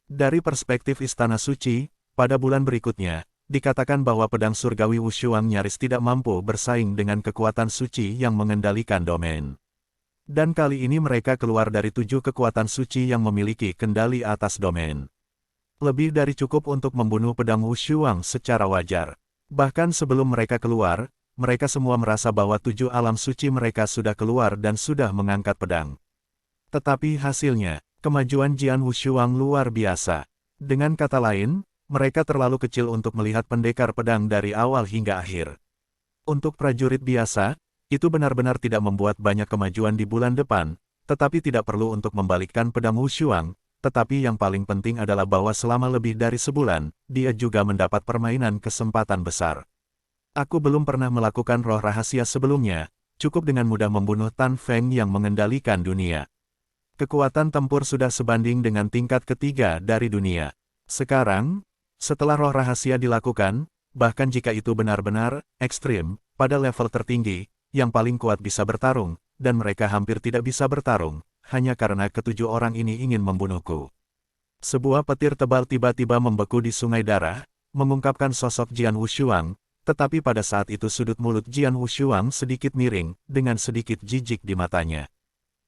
Dari perspektif Istana Suci, pada bulan berikutnya, dikatakan bahwa pedang surgawi Wushuang nyaris tidak mampu bersaing dengan kekuatan suci yang mengendalikan domain. Dan kali ini mereka keluar dari 7 kekuatan suci yang memiliki kendali atas domain. Lebih dari cukup untuk membunuh pedang Wushuang secara wajar. Bahkan sebelum mereka keluar, mereka semua merasa bahwa 7 alam suci mereka sudah keluar dan sudah mengangkat pedang. Tetapi hasilnya, kemajuan Jian Wushuang luar biasa. Dengan kata lain, mereka terlalu kecil untuk melihat pendekar pedang dari awal hingga akhir. Untuk prajurit biasa, itu benar-benar tidak membuat banyak kemajuan di bulan depan, tetapi tidak perlu untuk membalikkan pedang Wushuang, tetapi yang paling penting adalah bahwa selama lebih dari sebulan, dia juga mendapat permainan kesempatan besar. Aku belum pernah melakukan roh rahasia sebelumnya, cukup dengan mudah membunuh Tan Feng yang mengendalikan dunia. Kekuatan tempur sudah sebanding dengan tingkat ketiga dari dunia. Sekarang, setelah roh rahasia dilakukan, bahkan jika itu benar-benar ekstrim, pada level tertinggi, yang paling kuat bisa bertarung, dan mereka hampir tidak bisa bertarung, hanya karena ketujuh orang ini ingin membunuhku. Sebuah petir tebal tiba-tiba membeku di sungai darah, mengungkapkan sosok Jian Wushuang, tetapi pada saat itu sudut mulut Jian Wushuang sedikit miring, dengan sedikit jijik di matanya.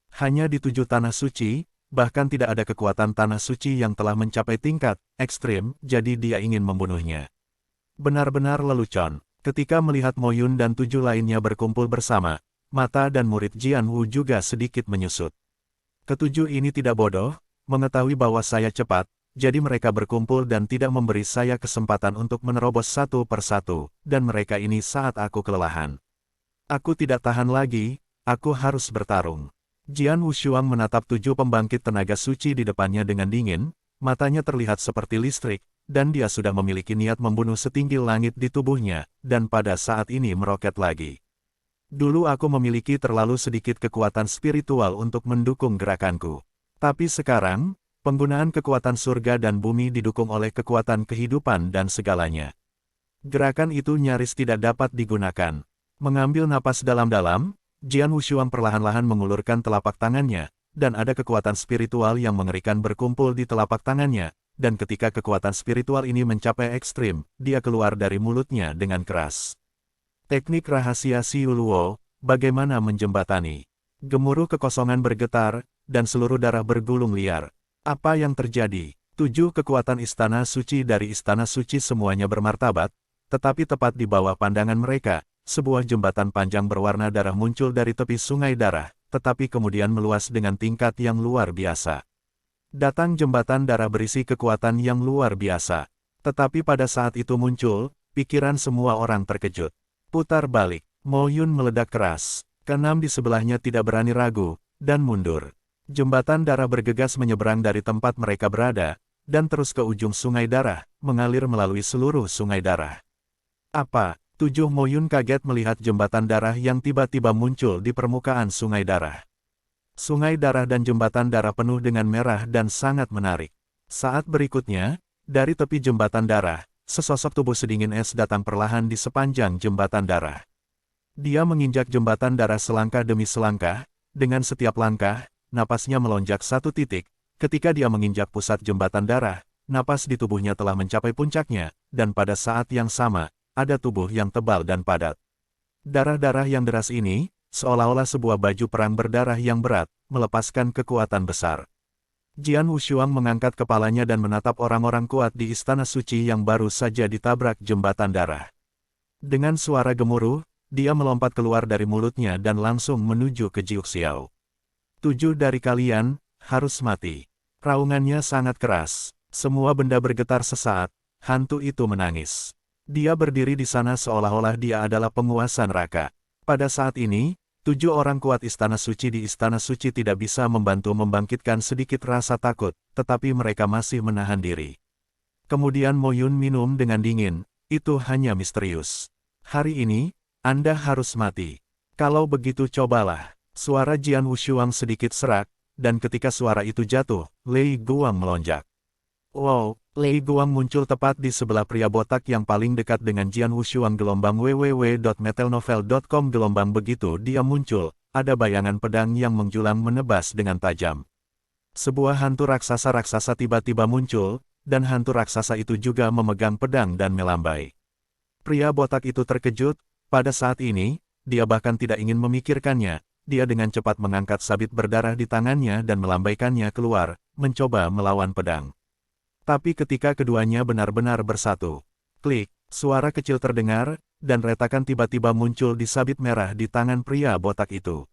Hanya di 7 tanah suci, bahkan tidak ada kekuatan tanah suci yang telah mencapai tingkat ekstrim, jadi dia ingin membunuhnya. Benar-benar lelucon, ketika melihat Mo Yun dan 7 lainnya berkumpul bersama, mata dan murid Jian Wu juga sedikit menyusut. Ketujuh ini tidak bodoh, mengetahui bahwa saya cepat, jadi mereka berkumpul dan tidak memberi saya kesempatan untuk menerobos satu persatu, dan mereka ini saat aku kelelahan. Aku tidak tahan lagi, aku harus bertarung. Jian Wushuang menatap 7 pembangkit tenaga suci di depannya dengan dingin, matanya terlihat seperti listrik, dan dia sudah memiliki niat membunuh setinggi langit di tubuhnya, dan pada saat ini meroket lagi. Dulu aku memiliki terlalu sedikit kekuatan spiritual untuk mendukung gerakanku. Tapi sekarang, penggunaan kekuatan surga dan bumi didukung oleh kekuatan kehidupan dan segalanya. Gerakan itu nyaris tidak dapat digunakan. Mengambil napas dalam-dalam, Jian Wushuang perlahan-lahan mengulurkan telapak tangannya, dan ada kekuatan spiritual yang mengerikan berkumpul di telapak tangannya, dan ketika kekuatan spiritual ini mencapai ekstrim, dia keluar dari mulutnya dengan keras. Teknik rahasia Xiu Luo, bagaimana menjembatani? Gemuruh kekosongan bergetar, dan seluruh darah bergulung liar. Apa yang terjadi? 7 kekuatan istana suci dari istana suci semuanya bermartabat, tetapi tepat di bawah pandangan mereka, sebuah jembatan panjang berwarna darah muncul dari tepi sungai darah, tetapi kemudian meluas dengan tingkat yang luar biasa. Datang jembatan darah berisi kekuatan yang luar biasa. Tetapi pada saat itu muncul, pikiran semua orang terkejut. Putar balik, Mo Yun meledak keras. Keenam di sebelahnya tidak berani ragu, dan mundur. Jembatan darah bergegas menyeberang dari tempat mereka berada, dan terus ke ujung sungai darah, mengalir melalui seluruh sungai darah. Apa? 7 Mo Yun kaget melihat jembatan darah yang tiba-tiba muncul di permukaan sungai darah. Sungai darah dan jembatan darah penuh dengan merah dan sangat menarik. Saat berikutnya, dari tepi jembatan darah, sesosok tubuh sedingin es datang perlahan di sepanjang jembatan darah. Dia menginjak jembatan darah selangkah demi selangkah, dengan setiap langkah, napasnya melonjak 1 titik. Ketika dia menginjak pusat jembatan darah, napas di tubuhnya telah mencapai puncaknya, dan pada saat yang sama, ada tubuh yang tebal dan padat. Darah-darah yang deras ini, seolah-olah sebuah baju perang berdarah yang berat, melepaskan kekuatan besar. Jian Wushuang mengangkat kepalanya dan menatap orang-orang kuat di istana suci yang baru saja ditabrak jembatan darah. Dengan suara gemuruh, dia melompat keluar dari mulutnya dan langsung menuju ke Jiu Xiao. 7 dari kalian, harus mati. Raungannya sangat keras. Semua benda bergetar sesaat, hantu itu menangis. Dia berdiri di sana seolah-olah dia adalah penguasa neraka. Pada saat ini, 7 orang kuat istana suci di istana suci tidak bisa membantu membangkitkan sedikit rasa takut, tetapi mereka masih menahan diri. Kemudian Mo Yun minum dengan dingin, itu hanya misterius. Hari ini, Anda harus mati. Kalau begitu cobalah. Suara Jian Wushuang sedikit serak, dan ketika suara itu jatuh, Lei Guang melonjak. Wow, Lei Guang muncul tepat di sebelah pria botak yang paling dekat dengan Jian Wushuang. www.metelnovel.com. Begitu dia muncul, ada bayangan pedang yang menjulang menebas dengan tajam. Sebuah hantu raksasa tiba-tiba muncul, dan hantu raksasa itu juga memegang pedang dan melambai. Pria botak itu terkejut, pada saat ini, dia bahkan tidak ingin memikirkannya, dia dengan cepat mengangkat sabit berdarah di tangannya dan melambaikannya keluar, mencoba melawan pedang. Tapi ketika keduanya benar-benar bersatu, klik, suara kecil terdengar, dan retakan tiba-tiba muncul di sabit merah di tangan pria botak itu.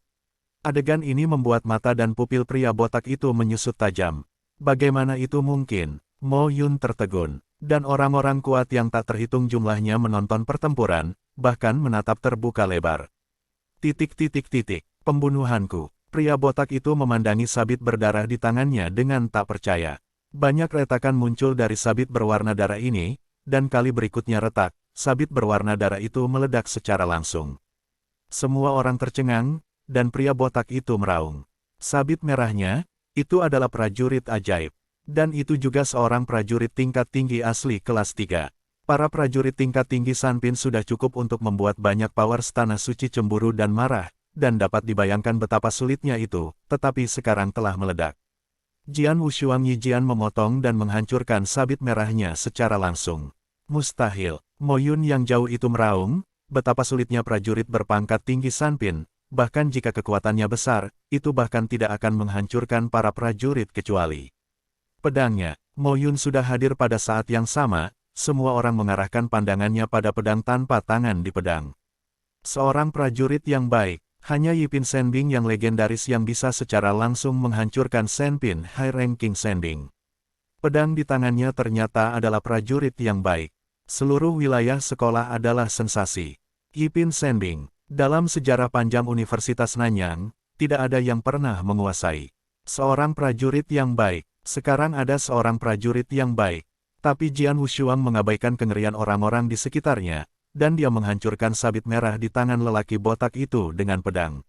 Adegan ini membuat mata dan pupil pria botak itu menyusut tajam. Bagaimana itu mungkin? Mo Yun tertegun, dan orang-orang kuat yang tak terhitung jumlahnya menonton pertempuran, bahkan menatap terbuka lebar. Pembunuhanku. Pria botak itu memandangi sabit berdarah di tangannya dengan tak percaya. Banyak retakan muncul dari sabit berwarna darah ini, dan kali berikutnya retak, sabit berwarna darah itu meledak secara langsung. Semua orang tercengang, dan pria botak itu meraung. Sabit merahnya, itu adalah prajurit ajaib. Dan itu juga seorang prajurit tingkat tinggi asli kelas 3. Para prajurit tingkat tinggi Sanpin sudah cukup untuk membuat banyak power tanah suci cemburu dan marah, dan dapat dibayangkan betapa sulitnya itu, tetapi sekarang telah meledak. Jian Wushuang Yijian memotong dan menghancurkan sabit merahnya secara langsung. Mustahil, Mo Yun yang jauh itu meraung, betapa sulitnya prajurit berpangkat tinggi Sanpin, bahkan jika kekuatannya besar, itu bahkan tidak akan menghancurkan para prajurit kecuali pedangnya. Mo Yun sudah hadir pada saat yang sama, semua orang mengarahkan pandangannya pada pedang tanpa tangan di pedang. Seorang prajurit yang baik, hanya Yipin Senbing yang legendaris yang bisa secara langsung menghancurkan Senpin High Ranking Senbing. Pedang di tangannya ternyata adalah prajurit yang baik. Seluruh wilayah sekolah adalah sensasi. Yipin Senbing, dalam sejarah panjang Universitas Nanyang, tidak ada yang pernah menguasai seorang prajurit yang baik. Sekarang ada seorang prajurit yang baik. Tapi Jian Wushuang mengabaikan kengerian orang-orang di sekitarnya, dan dia menghancurkan sabit merah di tangan lelaki botak itu dengan pedang.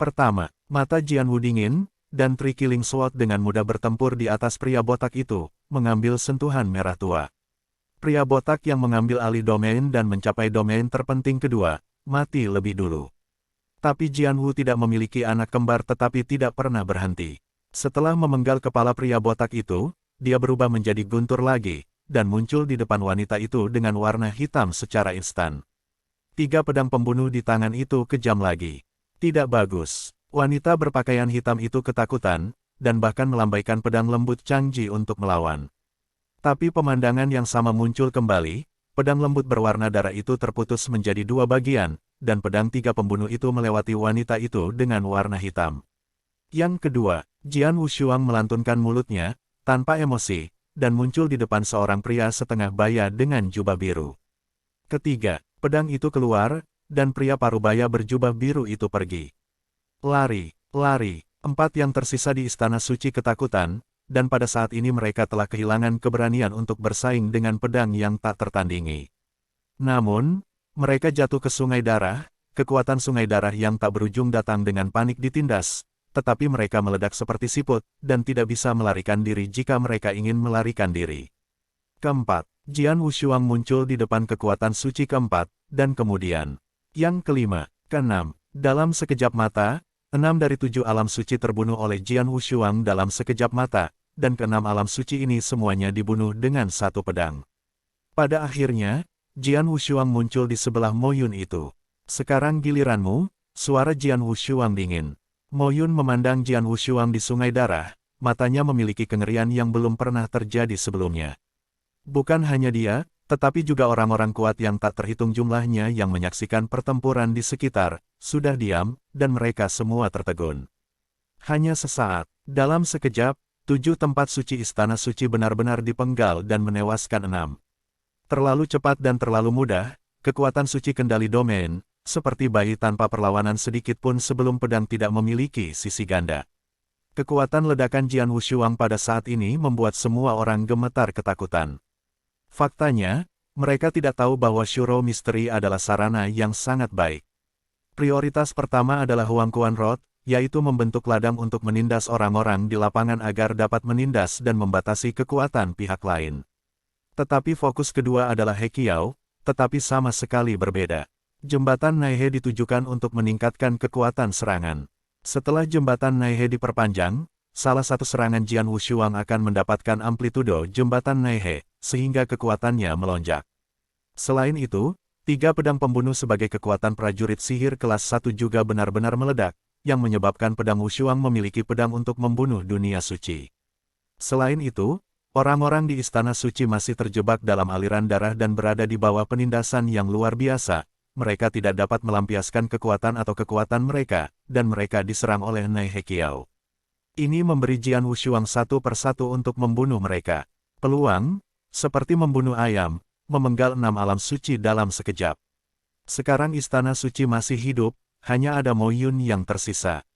Pertama, mata Jian Wu dingin, dan Tri Killing Sword dengan mudah bertempur di atas pria botak itu, mengambil sentuhan merah tua. Pria botak yang mengambil alih domain dan mencapai domain terpenting kedua, mati lebih dulu. Tapi Jian Wu tidak memiliki anak kembar tetapi tidak pernah berhenti. Setelah memenggal kepala pria botak itu, dia berubah menjadi guntur lagi, dan muncul di depan wanita itu dengan warna hitam secara instan. 3 pedang pembunuh di tangan itu kejam lagi. Tidak bagus. Wanita berpakaian hitam itu ketakutan, dan bahkan melambaikan pedang lembut Changji untuk melawan. Tapi pemandangan yang sama muncul kembali, pedang lembut berwarna darah itu terputus menjadi 2 bagian, dan pedang 3 pembunuh itu melewati wanita itu dengan warna hitam. Yang kedua, Jian Wushuang melantunkan mulutnya, tanpa emosi, dan muncul di depan seorang pria setengah baya dengan jubah biru. Ketiga, pedang itu keluar, dan pria parubaya berjubah biru itu pergi. Lari, lari, 4 yang tersisa di Istana Suci ketakutan, dan pada saat ini mereka telah kehilangan keberanian untuk bersaing dengan pedang yang tak tertandingi. Namun, mereka jatuh ke sungai darah, kekuatan sungai darah yang tak berujung datang dengan panik ditindas, tetapi mereka meledak seperti siput, dan tidak bisa melarikan diri jika mereka ingin melarikan diri. Keempat, Jian Wushuang muncul di depan kekuatan suci keempat, dan kemudian, yang kelima, keenam, dalam sekejap mata, 6 dari 7 alam suci terbunuh oleh Jian Wushuang dalam sekejap mata, dan ke-6 alam suci ini semuanya dibunuh dengan 1 pedang. Pada akhirnya, Jian Wushuang muncul di sebelah Mo Yun itu. Sekarang giliranmu, suara Jian Wushuang dingin. Mo Yun memandang Jian Wushuang di sungai darah, matanya memiliki kengerian yang belum pernah terjadi sebelumnya. Bukan hanya dia, tetapi juga orang-orang kuat yang tak terhitung jumlahnya yang menyaksikan pertempuran di sekitar, sudah diam, dan mereka semua tertegun. Hanya sesaat, dalam sekejap, 7 tempat suci istana suci benar-benar dipenggal dan menewaskan 6. Terlalu cepat dan terlalu mudah, kekuatan suci kendali domain, seperti bayi tanpa perlawanan sedikit pun sebelum pedang tidak memiliki sisi ganda. Kekuatan ledakan Jian Wushuang pada saat ini membuat semua orang gemetar ketakutan. Faktanya, mereka tidak tahu bahwa Shuro Misteri adalah sarana yang sangat baik. Prioritas pertama adalah Huang Quan Rod, yaitu membentuk ladang untuk menindas orang-orang di lapangan agar dapat menindas dan membatasi kekuatan pihak lain. Tetapi fokus kedua adalah Hekiao, tetapi sama sekali berbeda. Jembatan Naihe ditujukan untuk meningkatkan kekuatan serangan. Setelah jembatan Naihe diperpanjang, salah satu serangan Jian Wushuang akan mendapatkan amplitudo jembatan Naihe, sehingga kekuatannya melonjak. Selain itu, 3 pedang pembunuh sebagai kekuatan prajurit sihir kelas 1 juga benar-benar meledak, yang menyebabkan pedang Wushuang memiliki pedang untuk membunuh dunia suci. Selain itu, orang-orang di Istana Suci masih terjebak dalam aliran darah dan berada di bawah penindasan yang luar biasa. Mereka tidak dapat melampiaskan kekuatan atau kekuatan mereka, dan mereka diserang oleh Nai Hekiao. Ini memberi Jian Wushuang 1 persatu untuk membunuh mereka. Peluang, seperti membunuh ayam, memenggal 6 alam suci dalam sekejap. Sekarang Istana Suci masih hidup, hanya ada Mo Yun yang tersisa.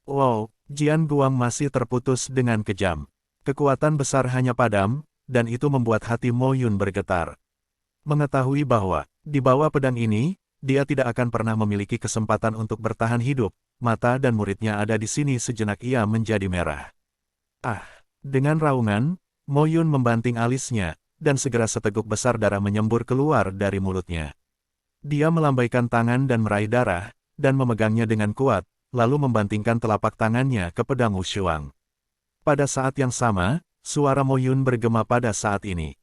Wow, Jian Guang masih terputus dengan kejam. Kekuatan besar hanya padam, dan itu membuat hati Mo Yun bergetar. Mengetahui bahwa, di bawah pedang ini, dia tidak akan pernah memiliki kesempatan untuk bertahan hidup, mata dan muridnya ada di sini sejenak ia menjadi merah. Ah! Dengan raungan, Mo Yun membanting alisnya, dan segera seteguk besar darah menyembur keluar dari mulutnya. Dia melambaikan tangan dan meraih darah, dan memegangnya dengan kuat, lalu membantingkan telapak tangannya ke pedang Wushuang. Pada saat yang sama, suara Mo Yun bergema pada saat ini.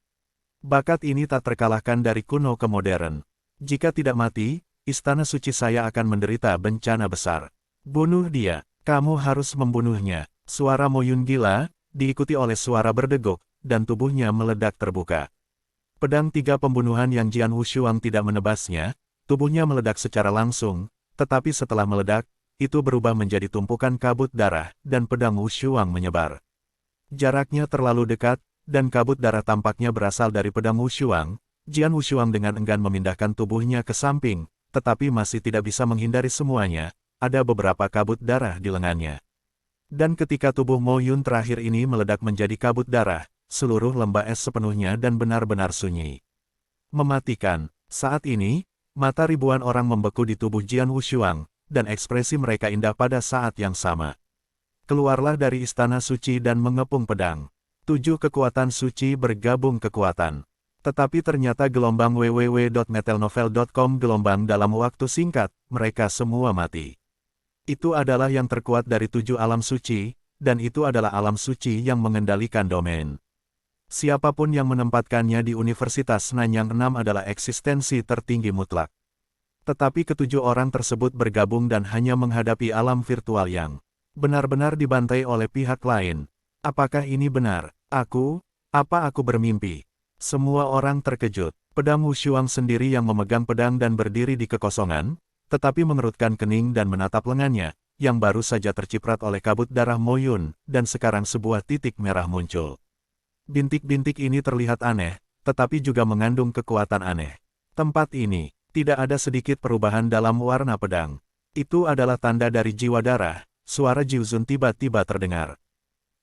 Bakat ini tak terkalahkan dari kuno ke modern. Jika tidak mati, istana suci saya akan menderita bencana besar. Bunuh dia, kamu harus membunuhnya. Suara Mo Yun gila, diikuti oleh suara berdeguk, dan tubuhnya meledak terbuka. Pedang tiga pembunuhan yang Jian Wushuang tidak menebasnya, tubuhnya meledak secara langsung, tetapi setelah meledak, itu berubah menjadi tumpukan kabut darah, dan pedang Wushuang menyebar. Jaraknya terlalu dekat, dan kabut darah tampaknya berasal dari pedang Wushuang. Jian Wushuang dengan enggan memindahkan tubuhnya ke samping, tetapi masih tidak bisa menghindari semuanya, ada beberapa kabut darah di lengannya. Dan ketika tubuh Mo Yun terakhir ini meledak menjadi kabut darah, seluruh lembah es sepenuhnya dan benar-benar sunyi. Mematikan. Saat ini, mata ribuan orang membeku di tubuh Jian Wushuang, dan ekspresi mereka indah pada saat yang sama. Keluarlah dari istana suci dan mengepung pedang. 7 kekuatan suci bergabung kekuatan. Tetapi ternyata gelombang www.metalnovel.com gelombang dalam waktu singkat, mereka semua mati. Itu adalah yang terkuat dari 7 alam suci, dan itu adalah alam suci yang mengendalikan domain. Siapapun yang menempatkannya di Universitas Nanyang 6 adalah eksistensi tertinggi mutlak. Tetapi ketujuh orang tersebut bergabung dan hanya menghadapi alam virtual yang benar-benar dibantai oleh pihak lain. Apakah ini benar? Apa aku bermimpi? Semua orang terkejut. Pedang Wushuang sendiri yang memegang pedang dan berdiri di kekosongan, tetapi mengerutkan kening dan menatap lengannya, yang baru saja terciprat oleh kabut darah Mo Yun, dan sekarang sebuah titik merah muncul. Bintik-bintik ini terlihat aneh, tetapi juga mengandung kekuatan aneh. Tempat ini, tidak ada sedikit perubahan dalam warna pedang. Itu adalah tanda dari jiwa darah, suara Jiuzun tiba-tiba terdengar.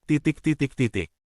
Titik-titik-titik.